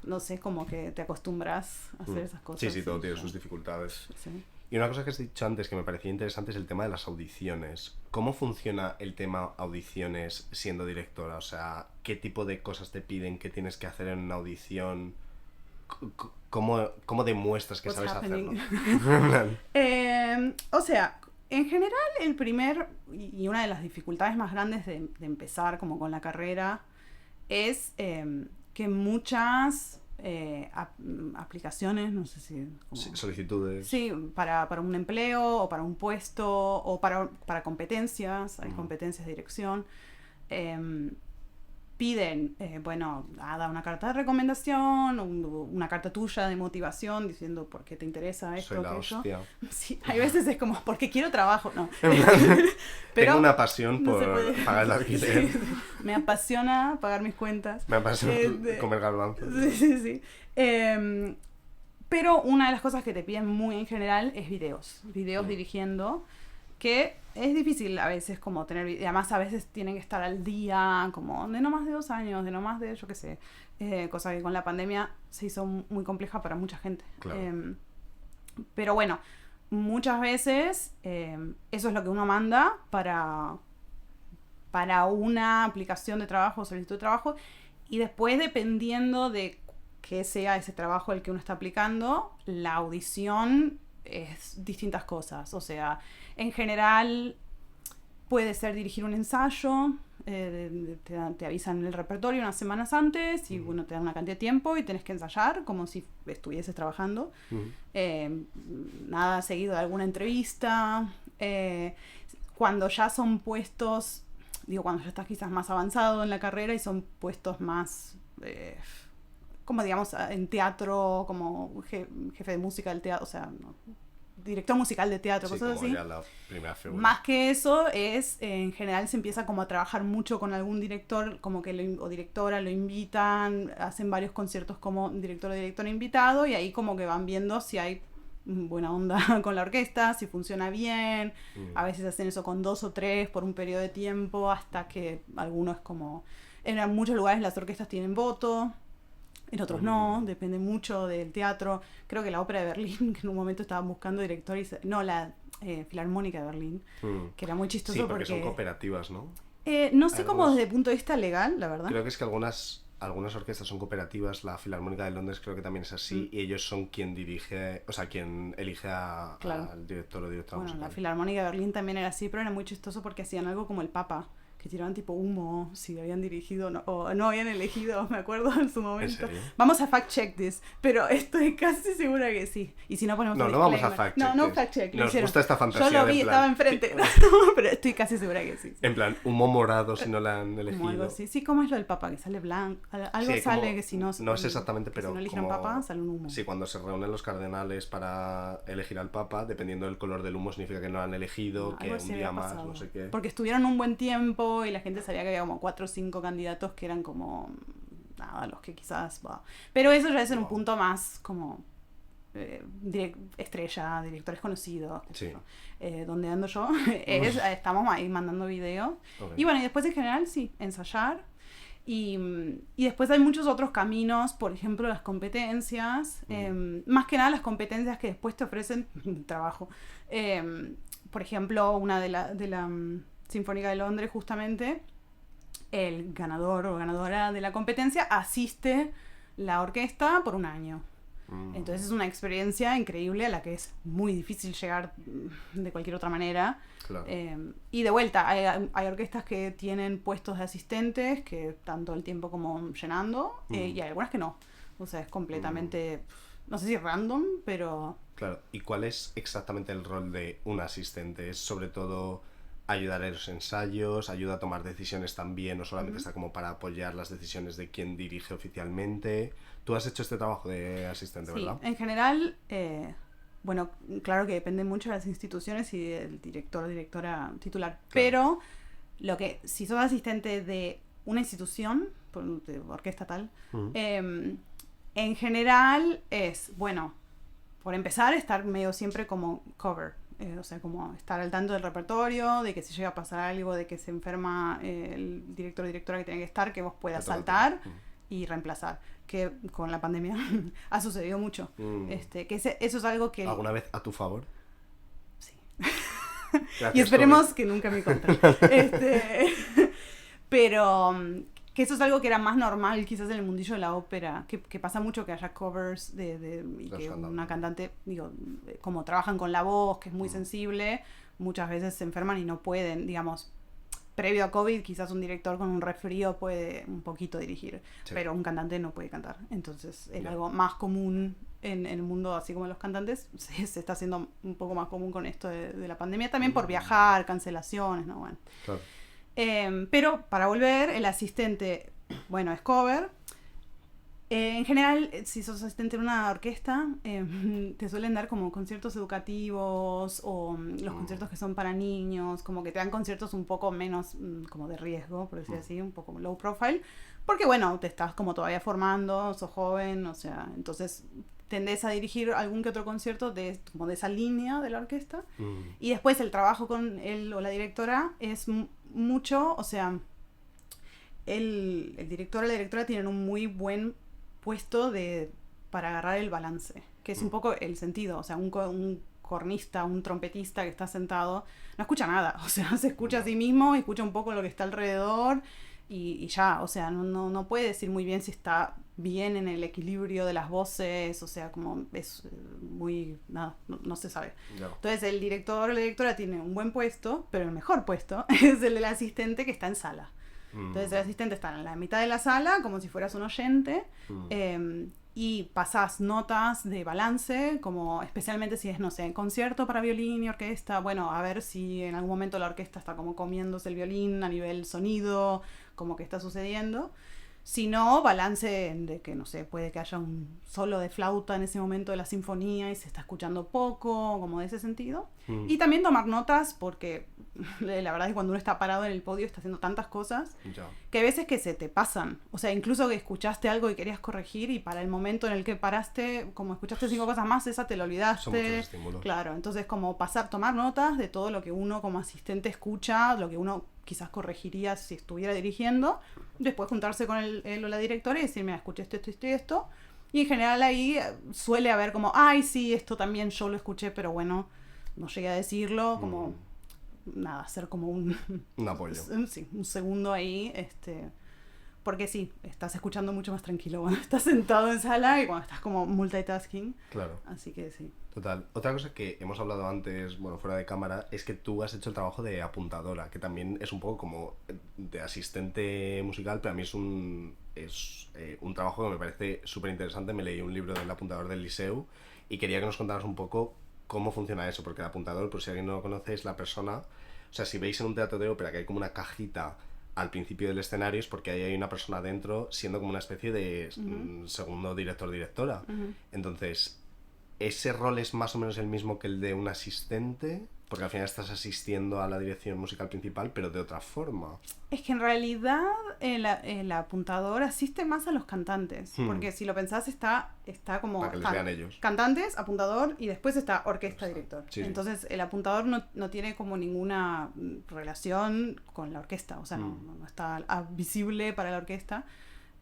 no sé, como que te acostumbras a hacer esas cosas. Sí, todo tiene sus dificultades. Sí. Y una cosa que has dicho antes que me parecía interesante es el tema de las audiciones. ¿Cómo funciona el tema audiciones siendo directora? O sea, ¿qué tipo de cosas te piden? ¿Qué tienes que hacer en una audición? ¿Cómo demuestras que sabes hacerlo? O sea, en general el primer y una de las dificultades más grandes de empezar como con la carrera es que muchas aplicaciones, no sé si... solicitudes. Sí, para un empleo o para un puesto o para competencias, hay competencias de dirección, piden, da una carta de recomendación, una carta tuya de motivación diciendo por qué te interesa esto o aquello. Sí, hay veces es como, porque quiero trabajo, no. Pero tengo una pasión por pagar el alquiler. Sí, me apasiona pagar mis cuentas. Me apasiona comer garbanzos. Sí. Pero una de las cosas que te piden muy en general es videos dirigiendo, que es difícil a veces como tener, y además a veces tienen que estar al día, como de no más de 2 años, de no más de, yo qué sé, cosa que con la pandemia se hizo muy compleja para mucha gente. Claro. Pero bueno, muchas veces eso es lo que uno manda para una aplicación de trabajo o solicitud de trabajo, y después dependiendo de qué sea ese trabajo el que uno está aplicando, la audición es distintas cosas. O sea, en general puede ser dirigir un ensayo, te avisan el repertorio unas semanas antes y bueno, te dan una cantidad de tiempo y tenés que ensayar como si estuvieses trabajando. Nada seguido de alguna entrevista. cuando ya son puestos, digo, cuando ya estás quizás más avanzado en la carrera y son puestos más, como digamos, en teatro, como jefe de música del teatro, o sea, no, director musical de teatro, Sí, cosas como así. ya la primera figura. Más que eso, en general se empieza como a trabajar mucho con algún director, como que o directora lo invitan, hacen varios conciertos como director o directora invitado, y ahí como que van viendo si hay buena onda con la orquesta, si funciona bien. A veces hacen eso con 2 o 3 por un periodo de tiempo, hasta que algunos como... En muchos lugares las orquestas tienen voto, en otros no, depende mucho del teatro. Creo que la Ópera de Berlín, que en un momento estaban buscando director, no, la Filarmónica de Berlín, que era muy chistoso Sí, porque son cooperativas, ¿no? no sé cómo desde el punto de vista legal, la verdad. Creo que es que algunas orquestas son cooperativas, la Filarmónica de Londres creo que también es así, y ellos son quien dirige, o sea, quien elige al director o directora Bueno, musical. la Filarmónica de Berlín también era así, pero era muy chistoso porque hacían algo como el Papa, que tiraban tipo humo si habían dirigido o no habían elegido, me acuerdo en su momento. ¿En serio? Vamos a fact check this, pero estoy casi segura que sí. Y si no ponemos No, un no vamos a disclaimer. fact check. No fact check. Nos gusta esta fantasía. Yo lo vi, en plan, estaba enfrente. Pero estoy casi segura que sí. En plan, humo morado si no la han elegido. Como algo así. Sí, ¿cómo es lo del Papa? Que sale blanco. Algo Sí, sale como, que si no... No es exactamente, que pero si no eligen como, Papa, sale un humo. Sí, cuando se reúnen los cardenales para elegir al Papa, dependiendo del color del humo significa que no lo han elegido, que un día más, no sé qué. Porque estuvieron un buen tiempo y la gente sabía que había como 4 o 5 candidatos que eran como... Nada, los que quizás... Pero eso ya es en un punto más como... estrella, directores conocidos, Sí. donde ando yo, estamos ahí mandando videos. Okay. Y bueno, y después en general sí, ensayar. Y después hay muchos otros caminos, por ejemplo las competencias, más que nada las competencias que después te ofrecen trabajo. Por ejemplo, una de la Sinfónica de Londres, justamente, el ganador o ganadora de la competencia asiste la orquesta por un año. Entonces es una experiencia increíble a la que es muy difícil llegar de cualquier otra manera. Claro. Y de vuelta, hay orquestas que tienen puestos de asistentes que están todo el tiempo como llenando, y hay algunas que no. O sea, es completamente, no sé si random, pero... Claro, ¿y cuál es exactamente el rol de un asistente? ¿Es sobre todo ayudar a los ensayos, ayuda a tomar decisiones también, o solamente está como para apoyar las decisiones de quien dirige oficialmente? Tú has hecho este trabajo de asistente, sí, ¿verdad? En general, bueno, claro que depende mucho de las instituciones y del director o directora titular, claro. Pero si sos asistente de una institución, de orquesta tal, en general es, bueno, por empezar, estar medio siempre como cover. O sea, como estar al tanto del repertorio, de que si llega a pasar algo, de que se enferma el director o directora que tiene que estar, que vos puedas saltar y reemplazar. Que con la pandemia ha sucedido mucho. Que eso es algo que... ¿Alguna vez a tu favor? Sí. Gracias, y esperemos COVID. que nunca me conten. Pero... que eso es algo que era más normal quizás en el mundillo de la ópera, que pasa mucho que haya covers y que una cantante, digo, como trabajan con la voz, que es muy sensible, muchas veces se enferman y no pueden, digamos, previo a COVID quizás un director con un resfrío puede un poquito dirigir, pero un cantante no puede cantar, entonces es algo más común en el mundo, así como los cantantes, se está haciendo un poco más común con esto de la pandemia, también por viajar, cancelaciones, ¿no? Bueno. Claro. Pero para volver, el asistente, bueno, es cover. En general, si sos asistente en una orquesta, te suelen dar como conciertos educativos o los conciertos que son para niños, como que te dan conciertos un poco menos como de riesgo, por decir así, un poco low profile, porque bueno, te estás como todavía formando, sos joven, o sea, entonces tendés a dirigir algún que otro concierto como de esa línea de la orquesta, y después el trabajo con él o la directora es mucho, o sea, el director o la directora tienen un muy buen puesto para agarrar el balance, que es un poco el sentido, o sea, un cornista, un trompetista que está sentado, no escucha nada, o sea, se escucha a sí mismo, escucha un poco lo que está alrededor y ya, o sea, no puede decir muy bien si está bien en el equilibrio de las voces, o sea, como es muy, nada, no se sabe. No. Entonces el director o la directora tiene un buen puesto, pero el mejor puesto es el del asistente que está en sala. Entonces el asistente está en la mitad de la sala, como si fueras un oyente, y pasás notas de balance, como especialmente si es, no sé, concierto para violín y orquesta, bueno, a ver si en algún momento la orquesta está como comiéndose el violín a nivel sonido, como que está sucediendo. Si no, balance de que, no sé, puede que haya un solo de flauta en ese momento de la sinfonía y se está escuchando poco, como de ese sentido. Y también tomar notas porque la verdad es que cuando uno está parado en el podio está haciendo tantas cosas que hay veces que se te pasan. O sea, incluso que escuchaste algo y querías corregir y para el momento en el que paraste, como escuchaste 5 cosas más, esa te la olvidaste. Son muchos estímulos. Claro, entonces como tomar notas de todo lo que uno como asistente escucha, lo que uno quizás corregiría si estuviera dirigiendo, después juntarse con él o la directora y decir, mira, escuché esto y esto. Y en general ahí suele haber como, ay, sí, esto también yo lo escuché, pero bueno, no llegué a decirlo, como, nada, hacer como un apoyo. Sí, un segundo ahí, porque sí, estás escuchando mucho más tranquilo cuando estás sentado en sala y cuando estás como multitasking. Claro. Así que sí. Total. Otra cosa que hemos hablado antes, bueno, fuera de cámara, es que tú has hecho el trabajo de apuntadora, que también es un poco como de asistente musical, pero a mí es un trabajo que me parece súper interesante. Me leí un libro del apuntador del Liceu y quería que nos contaras un poco cómo funciona eso, porque el apuntador, por si alguien no lo conoce, es la persona, o sea, si veis en un teatro de ópera que hay como una cajita al principio del escenario, es porque ahí hay una persona dentro siendo como una especie de segundo director-directora. Entonces, ¿ese rol es más o menos el mismo que el de un asistente? Porque al final estás asistiendo a la dirección musical principal, pero de otra forma. Es que en realidad el apuntador asiste más a los cantantes. Porque si lo pensás, está como... Para que les vean ellos. Cantantes, apuntador, y después está orquesta, director. Sí, entonces el apuntador no tiene como ninguna relación con la orquesta. O sea, no está visible para la orquesta.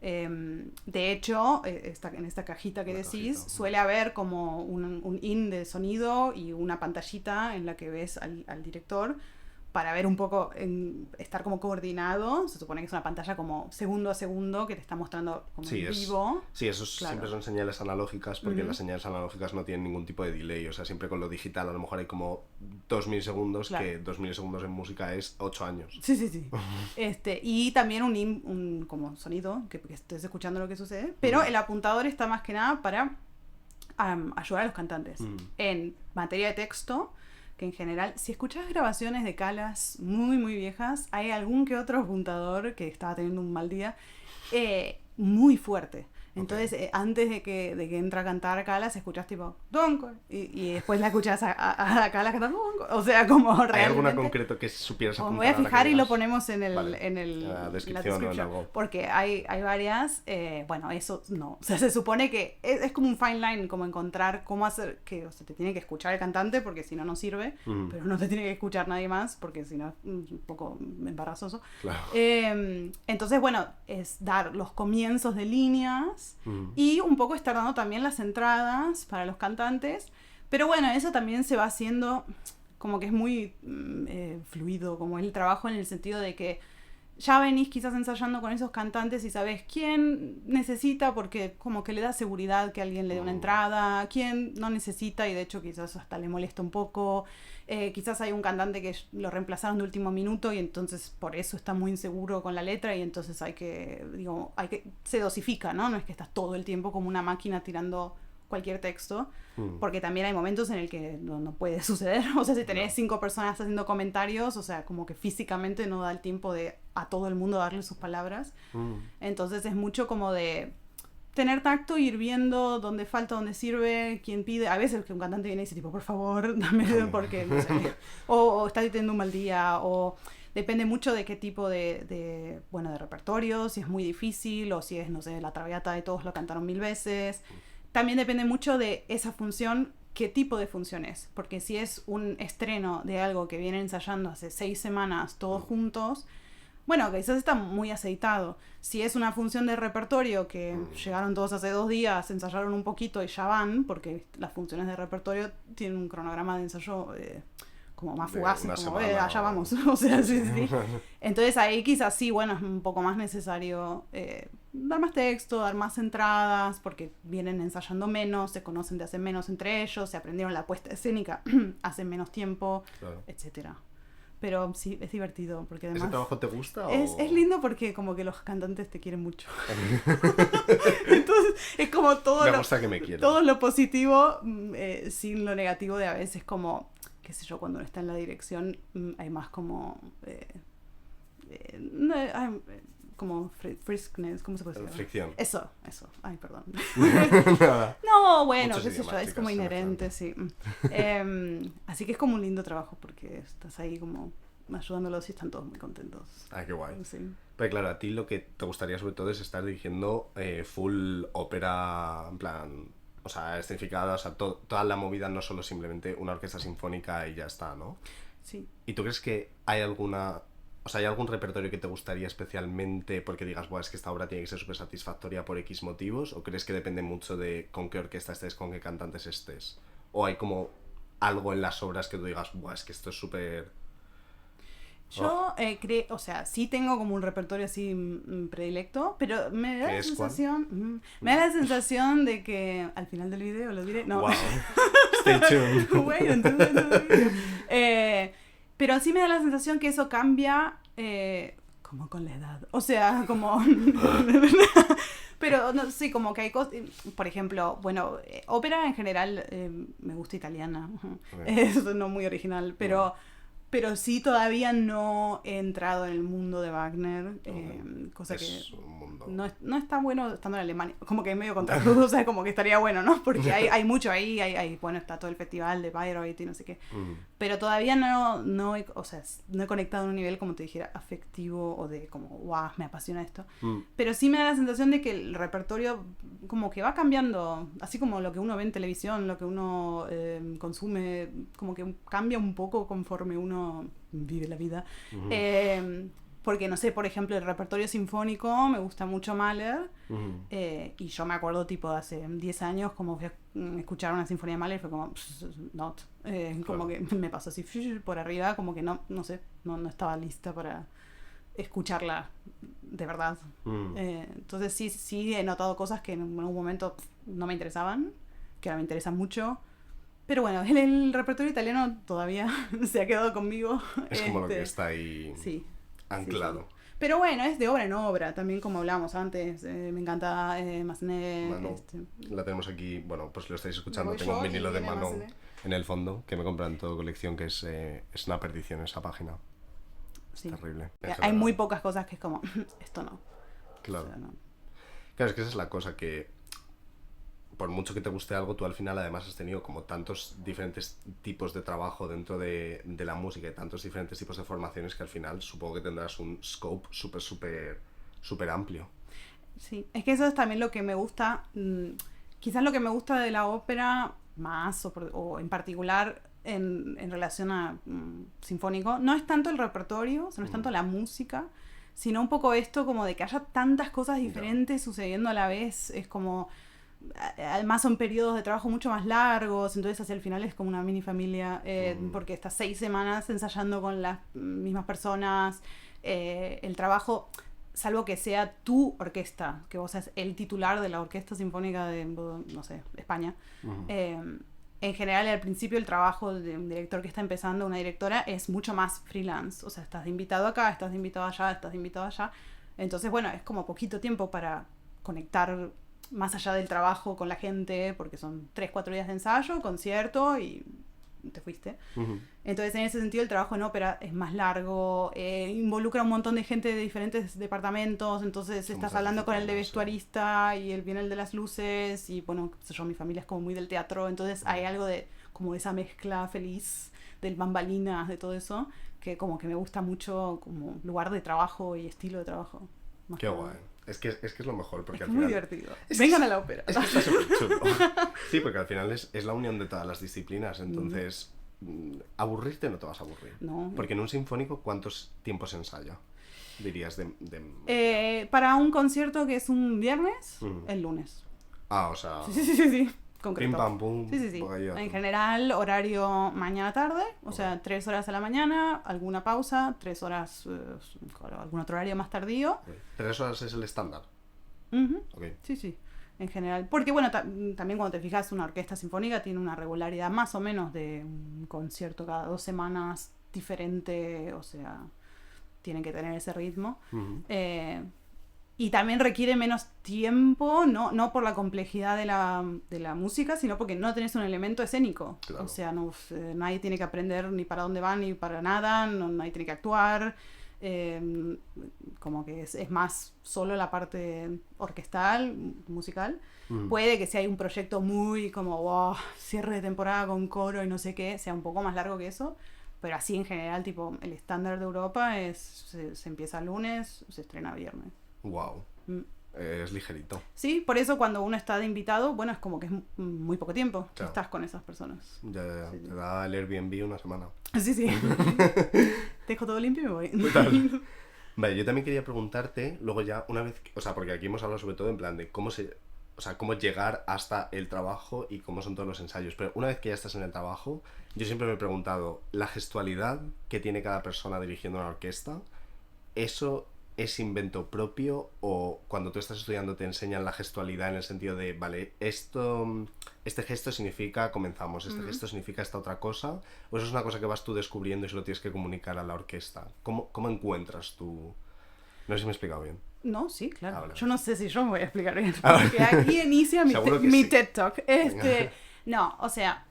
De hecho, en esta cajita que decís, suele haber como un in de sonido y una pantallita en la que ves al director para ver un poco, estar como coordinado. Se supone que es una pantalla como segundo a segundo que te está mostrando como en vivo. Sí, esos siempre son señales analógicas, porque las señales analógicas no tienen ningún tipo de delay. O sea, siempre con lo digital a lo mejor hay como 2 milisegundos, que 2 milisegundos en música es 8 años. Sí. Y también un como sonido, que estés escuchando lo que sucede. Pero el apuntador está más que nada para ayudar a los cantantes. En materia de texto, que en general, si escuchás grabaciones de Calas muy, muy viejas, hay algún que otro apuntador que estaba teniendo un mal día muy fuerte. Entonces, antes de que entra a cantar Calas, escuchás tipo Donko y después la escuchás a Calas cantar Donko. O sea, como realmente... ¿Hay alguna concreto que supieras apuntar? Me voy a fijar y lo ponemos en la descripción o en algo. Porque hay varias. Bueno, eso no. O sea, se supone que es como un fine line, como encontrar cómo hacer que, o sea, te tiene que escuchar el cantante porque si no, no sirve. Pero no te tiene que escuchar nadie más porque si no es un poco embarazoso. Claro. Entonces, bueno, es dar los comienzos de líneas y un poco estar dando también las entradas para los cantantes. Pero bueno, eso también se va haciendo como que es muy fluido, como el trabajo en el sentido de que ya venís quizás ensayando con esos cantantes y sabés quién necesita, porque como que le da seguridad que alguien le dé una entrada, quién no necesita y de hecho quizás hasta le molesta un poco. Quizás hay un cantante que lo reemplazaron de último minuto y entonces por eso está muy inseguro con la letra y entonces se dosifica, ¿no? No es que estás todo el tiempo como una máquina tirando cualquier texto, porque también hay momentos en el que no puede suceder. O sea, si tenés 5 personas haciendo comentarios, o sea, como que físicamente no da el tiempo de a todo el mundo darle sus palabras. Entonces es mucho como de tener tacto, ir viendo dónde falta, dónde sirve, quién pide. A veces que un cantante viene y dice tipo, por favor, dame, porque no sé, o está teniendo un mal día, o depende mucho de qué tipo de repertorio, si es muy difícil, o si es, no sé, la Traviata de todos lo cantaron 1000 veces. También depende mucho de esa función, qué tipo de función es. Porque si es un estreno de algo que vienen ensayando hace 6 semanas todos juntos, bueno, quizás está muy aceitado. Si es una función de repertorio que llegaron todos hace 2 días, ensayaron un poquito y ya van, porque las funciones de repertorio tienen un cronograma de ensayo como más fugaz, como allá vamos. O sea, sí. Entonces ahí quizás sí, bueno, es un poco más necesario dar más texto, dar más entradas, porque vienen ensayando menos, se conocen de hace menos entre ellos, se aprendieron la puesta escénica hace menos tiempo, etcétera. Pero sí, es divertido, porque además... ¿Ese trabajo te gusta? Es lindo porque como que los cantantes te quieren mucho. Entonces es como Me gusta que me quieran. todo lo positivo sin lo negativo de a veces como, qué sé yo, cuando uno está en la dirección hay más como... como friskness, ¿cómo se puede decir? Fricción. Eso. Ay, perdón. Nada. No, bueno, Muchos qué sé yo, idiomas, es como chicas, inherente, sí. Así que es como un lindo trabajo porque estás ahí como ayudándolos y están todos muy contentos. Ah, qué guay. Sí. Pero claro, a ti lo que te gustaría sobre todo es estar dirigiendo full ópera, en plan, o sea, escenificada, o sea, toda la movida, no solo simplemente una orquesta sinfónica y ya está, ¿no? Sí. ¿Y tú crees que hay alguna, o sea, hay algún repertorio que te gustaría especialmente porque digas, buah, es que esta obra tiene que ser súper satisfactoria por X motivos? ¿O crees que depende mucho de con qué orquesta estés, con qué cantantes estés? ¿O hay como algo en las obras que tú digas, buah, es que esto es súper... Yo creo, o sea, sí tengo como un repertorio así predilecto, pero me da ¿Qué la es sensación, me da la sensación de que al final del video lo diré, no. Wow. Stay tuned. Wait until the end of the video. Pero sí me da la sensación que eso cambia como con la edad, o sea, como pero no, sí, como que hay cosas, por ejemplo, bueno, ópera en general me gusta italiana, eso no muy original, pero sí todavía no he entrado en el mundo de Wagner, cosa es que un mundo. no está bueno estando en Alemania, como que es medio contradictorio, o sea, como que estaría bueno, ¿no? Porque hay mucho ahí, bueno, está todo el festival de Bayreuth y no sé qué, pero todavía no he conectado en un nivel, como te dijera, afectivo o de como, wow, me apasiona esto, pero sí me da la sensación de que el repertorio como que va cambiando, así como lo que uno ve en televisión, lo que uno consume, como que cambia un poco conforme uno vive la vida. Porque, no sé, por ejemplo, el repertorio sinfónico me gusta mucho Mahler. Y yo me acuerdo, tipo, hace 10 años, como fui a escuchar una sinfonía de Mahler y fue como, not. Como que me pasó así por arriba, como que no sé, no estaba lista para escucharla de verdad. Entonces sí he notado cosas que en algún momento no me interesaban, que ahora me interesan mucho. Pero bueno, el repertorio italiano todavía se ha quedado conmigo. Es como lo que está ahí anclado. Sí. Pero bueno, es de obra en obra, también como hablábamos antes. Me encanta Massenet. Mano, la tenemos aquí, bueno, pues lo estáis escuchando. Voy Tengo un yo vinilo y de viene Mano Massenet. en el fondo, que me compran en todo colección, que es una perdición esa página. Sí. Terrible. Hay muy pocas cosas que es como, esto no. Claro. O sea, no. Claro, es que esa es la cosa, que por mucho que te guste algo, tú al final además has tenido como tantos diferentes tipos de trabajo dentro de la música y tantos diferentes tipos de formaciones que al final supongo que tendrás un scope súper amplio. Sí, es que eso es también lo que me gusta, quizás lo que me gusta de la ópera más o en particular en relación a sinfónico, no es tanto el repertorio, o sea, no es tanto la música, sino un poco esto como de que haya tantas cosas diferentes sucediendo a la vez, es como... Además son periodos de trabajo mucho más largos, entonces hacia el final es como una mini familia, porque estás 6 semanas ensayando con las mismas personas, el trabajo, salvo que sea tu orquesta, que vos seas el titular de la Orquesta Sinfónica de, no sé, España. En general, al principio el trabajo de un director que está empezando, una directora, es mucho más freelance, o sea, estás de invitado acá, estás de invitado allá, estás de invitado allá, entonces bueno, es como poquito tiempo para conectar más allá del trabajo con la gente, porque son 3-4 días de ensayo, concierto y te fuiste. Entonces en ese sentido el trabajo en ópera es más largo, involucra un montón de gente de diferentes departamentos, entonces estás hablando con el de vestuarista y él viene el de las luces y bueno, qué sé yo, mi familia es como muy del teatro, entonces hay algo de como de esa mezcla feliz del bambalinas, de todo eso, que como que me gusta mucho como lugar de trabajo y estilo de trabajo. Qué guay. Es que es lo mejor, porque es al muy final... divertido. Vengan a la ópera. Es que está súper chulo. Sí, porque al final es la unión de todas las disciplinas, entonces aburrirte no te vas a aburrir. No. Porque en un sinfónico, ¿cuántos tiempos se ensaya? Dirías para un concierto que es un viernes, el lunes. Ah, o sea... Sí. Concreto. Pim pam pum. Sí. En general, horario mañana-tarde, o sea, 3 horas a la mañana, alguna pausa, 3 horas, algún otro horario más tardío. 3 horas es el estándar. Okay. Sí. En general. Porque, bueno, también cuando te fijas, una orquesta sinfónica tiene una regularidad más o menos de un concierto cada 2 semanas, diferente, o sea, tienen que tener ese ritmo. Ujú. Y también requiere menos tiempo, no por la complejidad de la música, sino porque no tenés un elemento escénico. Claro. O sea, nadie tiene que aprender ni para dónde van ni para nada, nadie tiene que actuar. Como que es más solo la parte orquestal, musical. Puede que si hay un proyecto muy como wow, cierre de temporada con coro y no sé qué, sea un poco más largo que eso. Pero así en general, tipo, el estándar de Europa se empieza el lunes, se estrena viernes. Wow. Mm. Es ligerito. Sí, por eso cuando uno está de invitado, bueno, es como que es muy poco tiempo que Claro. estás con esas personas. Ya. Sí. Te da el Airbnb una semana. Sí, sí. Dejo todo limpio y me voy. Total. Vale, yo también quería preguntarte, luego ya, una vez, o sea, porque aquí hemos hablado sobre todo en plan de cómo o sea, cómo llegar hasta el trabajo y cómo son todos los ensayos, pero una vez que ya estás en el trabajo, yo siempre me he preguntado, la gestualidad que tiene cada persona dirigiendo una orquesta, ¿eso es invento propio o cuando tú estás estudiando te enseñan la gestualidad en el sentido de, vale, este gesto significa comenzamos, este gesto significa esta otra cosa, o eso es una cosa que vas tú descubriendo y se lo tienes que comunicar a la orquesta? ¿Cómo encuentras tú? No sé si me he explicado bien. No, sí, claro. Ah, vale. Yo no sé si yo me voy a explicar bien. Ah, vale. Porque aquí inicia Seguro que mi sí. TED Talk. No, o sea,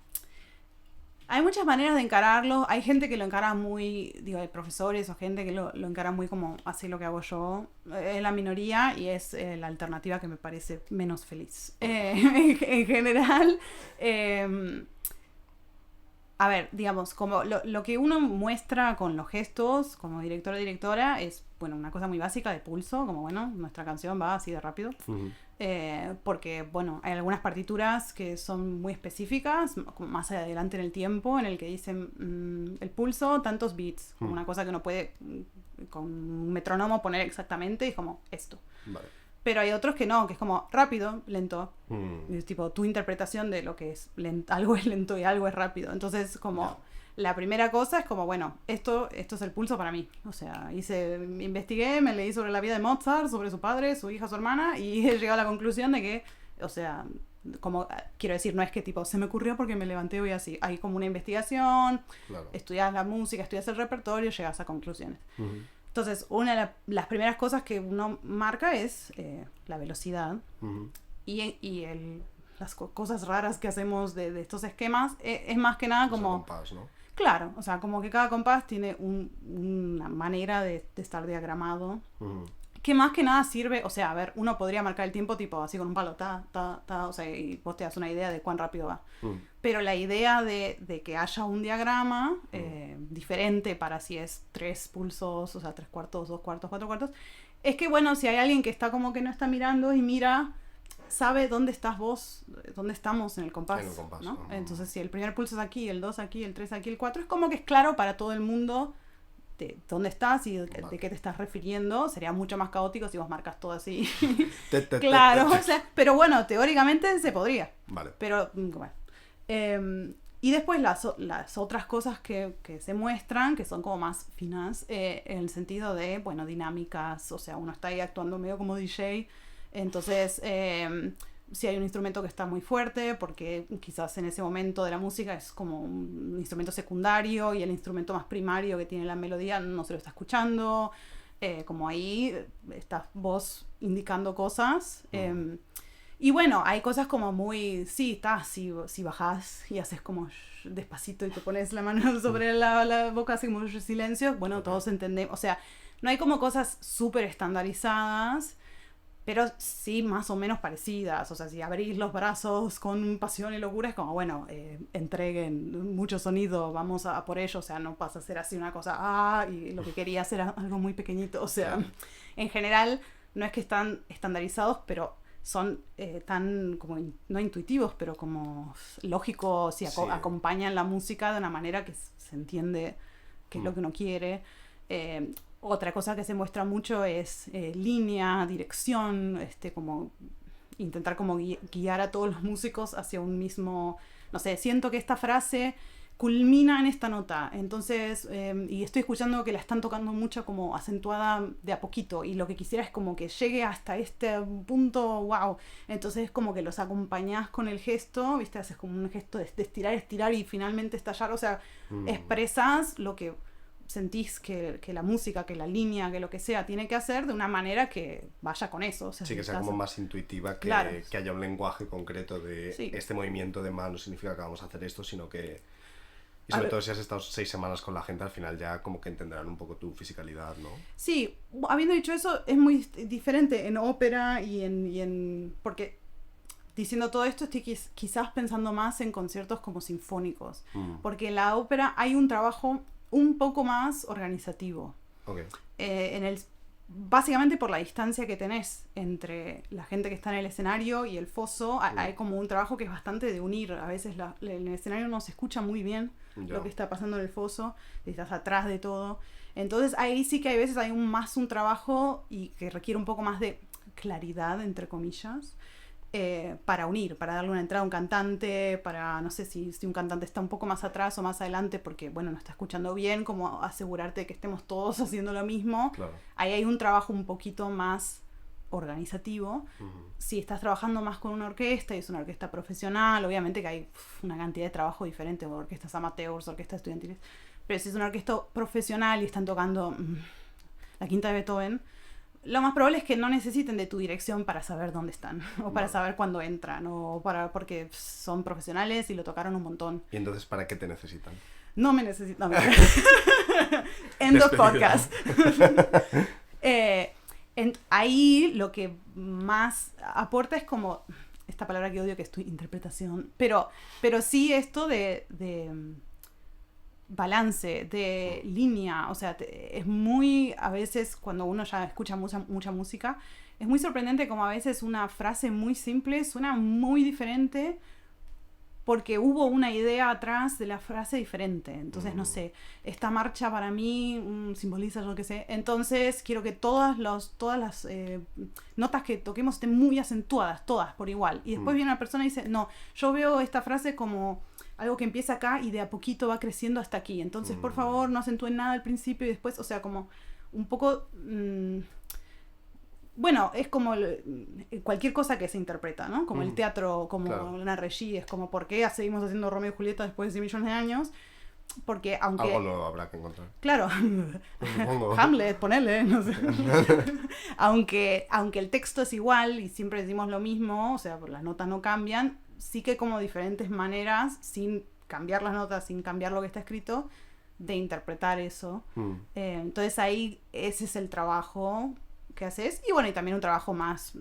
hay muchas maneras de encararlo. Hay gente que lo encara muy, digo, hay profesores o gente que lo encara muy como así lo que hago yo. Es la minoría y es la alternativa que me parece menos feliz. En general, a ver, digamos, como lo que uno muestra con los gestos como director o directora es, bueno, una cosa muy básica de pulso, como, bueno, nuestra canción va así de rápido. Ujú. Porque, bueno, hay algunas partituras que son muy específicas, como más adelante en el tiempo, en el que dicen el pulso, tantos beats, como una cosa que uno puede con un metrónomo poner exactamente, y es como esto. Vale. Pero hay otros que no, que es como rápido, lento. Mm. Es tipo tu interpretación de lo que es algo es lento y algo es rápido. Entonces, como la primera cosa es como, bueno, esto es el pulso para mí. O sea, investigué, me leí sobre la vida de Mozart, sobre su padre, su hija, su hermana, y he llegado a la conclusión de que, o sea, como quiero decir, no es que tipo se me ocurrió porque me levanté hoy así. Hay como una investigación, Claro. estudias la música, estudias el repertorio, llegas a conclusiones. Ujú. Entonces, una de las primeras cosas que uno marca es la velocidad Ujú. y las cosas raras que hacemos de estos esquemas es más que nada O sea, como... compás, ¿no? Claro, o sea, como que cada compás tiene una manera de estar diagramado. Ujú. Que más que nada sirve, o sea, a ver, uno podría marcar el tiempo tipo así con un palo, o sea, y vos te das una idea de cuán rápido va. Pero la idea de que haya un diagrama diferente para si es 3 pulsos, o sea, 3 cuartos, 2 cuartos, 4 cuartos, es que, bueno, si hay alguien que está como que no está mirando y mira, sabe dónde estás vos, dónde estamos en el compás, En el compás, ¿no? ajá. Entonces, si el primer pulso es aquí, el 2 aquí, el 3 aquí, el 4, es como que es claro para todo el mundo de dónde estás y de qué te estás refiriendo. Sería mucho más caótico si vos marcas todo así. Claro, o sea, pero bueno, teóricamente se podría. Vale. Pero, bueno. Y después las otras cosas que se muestran, que son como más finas, en el sentido de, bueno, dinámicas, o sea, uno está ahí actuando medio como DJ, entonces, si hay un instrumento que está muy fuerte, porque quizás en ese momento de la música es como un instrumento secundario y el instrumento más primario que tiene la melodía no se lo está escuchando, como ahí estás vos indicando cosas. Y bueno, hay cosas como muy, sí, si bajás y haces como despacito y te pones la mano sobre la boca, así como silencio, bueno, todos entendemos, o sea, no hay como cosas súper estandarizadas, pero sí más o menos parecidas. O sea, si abrís los brazos con pasión y locura, es como, bueno, entreguen mucho sonido, vamos a por ello. O sea, no pasa a ser así una cosa, y lo que quería hacer era algo muy pequeñito. O sea, en general, no es que están estandarizados, pero son tan como, no intuitivos, pero como lógicos y acompañan la música de una manera que se entiende qué es lo que uno quiere. Otra cosa que se muestra mucho es línea, dirección, como intentar como guiar a todos los músicos hacia un mismo, no sé, siento que esta frase culmina en esta nota, entonces, y estoy escuchando que la están tocando mucho como acentuada de a poquito, y lo que quisiera es como que llegue hasta este punto, wow, entonces es como que los acompañás con el gesto, viste, haces como un gesto de estirar y finalmente estallar, o sea, expresás lo que sentís que la música, que la línea, que lo que sea, tiene que hacer de una manera que vaya con eso. O sea, sí, que sea como más intuitiva, que, claro, que haya un lenguaje concreto de sí, este movimiento de mano significa que vamos a hacer esto, sino que... Y sobre todo si has estado 6 semanas con la gente, al final ya como que entenderán un poco tu fisicalidad, ¿no? Sí, habiendo dicho eso, es muy diferente en ópera y en... Porque diciendo todo esto estoy quizás pensando más en conciertos como sinfónicos. Porque en la ópera hay un trabajo un poco más organizativo. Okay. Básicamente por la distancia que tenés entre la gente que está en el escenario y el foso, hay como un trabajo que es bastante de unir. A veces en el escenario no se escucha muy bien lo que está pasando en el foso, estás atrás de todo. Entonces ahí sí que hay veces hay un trabajo y que requiere un poco más de claridad, entre comillas, para unir, para darle una entrada a un cantante, para, no sé si un cantante está un poco más atrás o más adelante porque, bueno, no está escuchando bien, como asegurarte que estemos todos haciendo lo mismo. Claro. Ahí hay un trabajo un poquito más organizativo. Si estás trabajando más con una orquesta y es una orquesta profesional, obviamente que hay una cantidad de trabajo diferente, orquestas amateurs, orquestas estudiantiles, pero si es una orquesta profesional y están tocando la quinta de Beethoven, lo más probable es que no necesiten de tu dirección para saber dónde están, o para saber cuándo entran, o porque son profesionales y lo tocaron un montón. ¿Y entonces para qué te necesitan? No me necesitan. En dos podcasts. Ahí lo que más aporta es como esta palabra que odio, que es tu interpretación, pero sí esto de balance, de línea. O sea, es muy, a veces cuando uno ya escucha mucha música, es muy sorprendente como a veces una frase muy simple suena muy diferente porque hubo una idea atrás de la frase diferente. Entonces, no sé, esta marcha para mí simboliza lo que sé. Entonces, quiero que todas las notas que toquemos estén muy acentuadas, todas por igual. Y después viene una persona y dice, no, yo veo esta frase como algo que empieza acá y de a poquito va creciendo hasta aquí. Entonces, por favor, no acentúen nada al principio y después, o sea, como un poco... bueno, es como cualquier cosa que se interpreta, ¿no? Como el teatro, como una regie, es como ¿por qué seguimos haciendo Romeo y Julieta después de 100 millones de años? Porque aunque... Algo nuevo habrá que encontrar. Claro. Hamlet, ponele, no sé. aunque el texto es igual y siempre decimos lo mismo, o sea, las notas no cambian, sí que como diferentes maneras, sin cambiar las notas, sin cambiar lo que está escrito, de interpretar eso. Entonces ahí ese es el trabajo que haces, y bueno, y también un trabajo más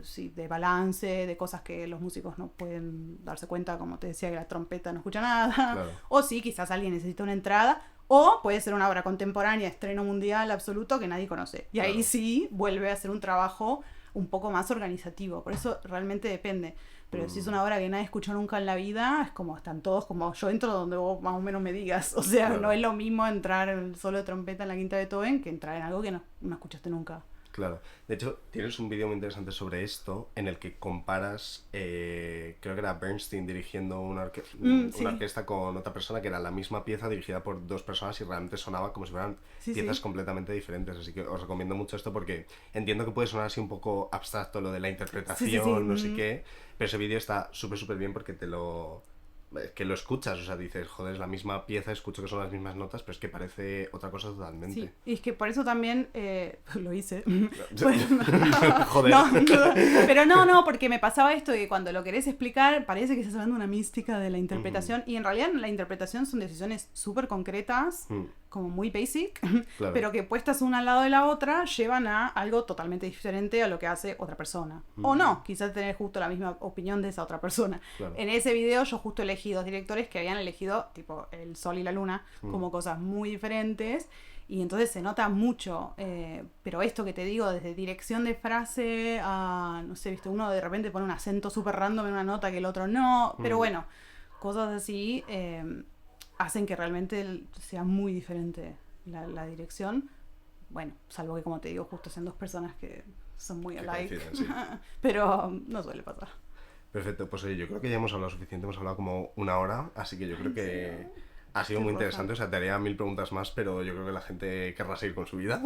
sí, de balance, de cosas que los músicos no pueden darse cuenta, como te decía, que la trompeta no escucha nada, claro. O sí, quizás alguien necesita una entrada, o puede ser una obra contemporánea, estreno mundial absoluto que nadie conoce, y ahí sí vuelve a ser un trabajo un poco más organizativo, por eso realmente depende. Pero si es una obra que nadie escuchó nunca en la vida, es como están todos como yo entro donde vos más o menos me digas. O sea, claro. No es lo mismo entrar en el solo de trompeta en la quinta de Beethoven que entrar en algo que no escuchaste nunca. Claro. De hecho, tienes un vídeo muy interesante sobre esto en el que comparas, creo que era Bernstein dirigiendo una orquesta con otra persona, que era la misma pieza dirigida por dos personas y realmente sonaba como si fueran piezas completamente diferentes. Así que os recomiendo mucho esto porque entiendo que puede sonar así un poco abstracto lo de la interpretación, no sé qué, pero ese vídeo está súper bien porque que lo escuchas, o sea, dices, joder, es la misma pieza, escucho que son las mismas notas, pero es que parece otra cosa totalmente. Sí, y es que por eso también lo hice. Joder. Pero no, porque me pasaba esto de que cuando lo querés explicar, parece que estás hablando de una mística de la interpretación, y en realidad la interpretación son decisiones súper concretas, como muy basic, claro. Pero que puestas una al lado de la otra, llevan a algo totalmente diferente a lo que hace otra persona. O no, quizás tenés justo la misma opinión de esa otra persona. Claro. En ese video yo justo elegí dos directores que habían elegido tipo el sol y la luna como cosas muy diferentes, y entonces se nota mucho, pero esto que te digo, desde dirección de frase a, no sé, viste, uno de repente pone un acento súper random en una nota que el otro no, pero bueno, cosas así hacen que realmente sea muy diferente la dirección. Bueno, salvo que, como te digo, justo sean dos personas que son muy alike, sí. Pero no suele pasar. Perfecto, pues oye, yo creo que ya hemos hablado suficiente, hemos hablado como 1 hora, así que yo creo que Ha sido Qué muy cosa. interesante, o sea, te haría 1000 preguntas más, pero yo creo que la gente querrá seguir con su vida.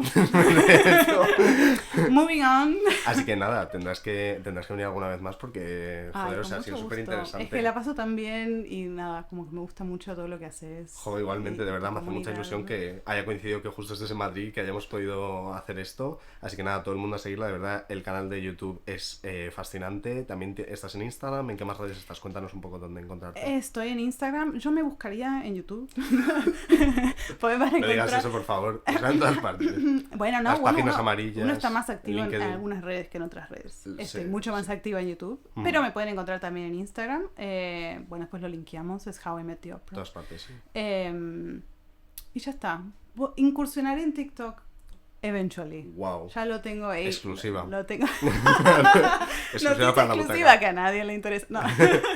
Moving on. Así que nada, tendrás que venir alguna vez más porque, Ay, joder, o con sea, ha mucho sido súper gusto. interesante. Es que la paso tan bien y nada, como que me gusta mucho todo lo que haces. Joder, igualmente, y de verdad tu me hace mucha comunidad. ilusión que haya coincidido que justo estés en Madrid y que hayamos podido hacer esto. Así que nada, todo el mundo a seguirla, de verdad, el canal de YouTube es fascinante. También estás en Instagram, ¿en qué más redes estás? Cuéntanos un poco dónde encontrarte. Estoy en Instagram, yo me buscaría en YouTube. Podemos No digas encontrar. eso, por favor, está en todas partes. Bueno, no, Las bueno, páginas amarillas, uno está más activo en LinkedIn. algunas redes que en otras redes. Estoy Sí, mucho más sí. activa en YouTube, pero me pueden encontrar también en Instagram. Bueno, después lo linkeamos, es How I Met Your Pro. Todas partes, sí. Y ya está. Incursionaré en TikTok eventually. Wow. Ya lo tengo ahí. Exclusiva. Lo tengo. Exclusiva Noticia para la exclusiva butaca. que a nadie le interesa. No.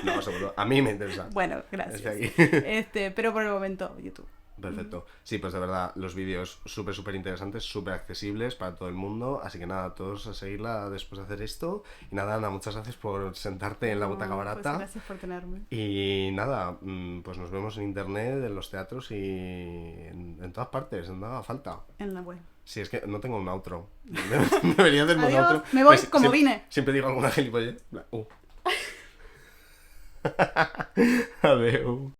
No, seguro. A mí me interesa. Bueno, gracias. Desde aquí. Pero por el momento, YouTube. Perfecto. Sí, pues de verdad, los vídeos súper interesantes, súper accesibles para todo el mundo. Así que nada, todos a seguirla después de hacer esto. Y nada, Ana, muchas gracias por sentarte en la butaca No, barata. Pues gracias por tenerme. Y nada, pues nos vemos en internet, en los teatros y en todas partes, no haga falta. En la web. Sí, es que no tengo un outro. Debería hacerme un Adiós, outro. me voy Pues como siempre- vine. Siempre digo alguna gilipollez. Adeu.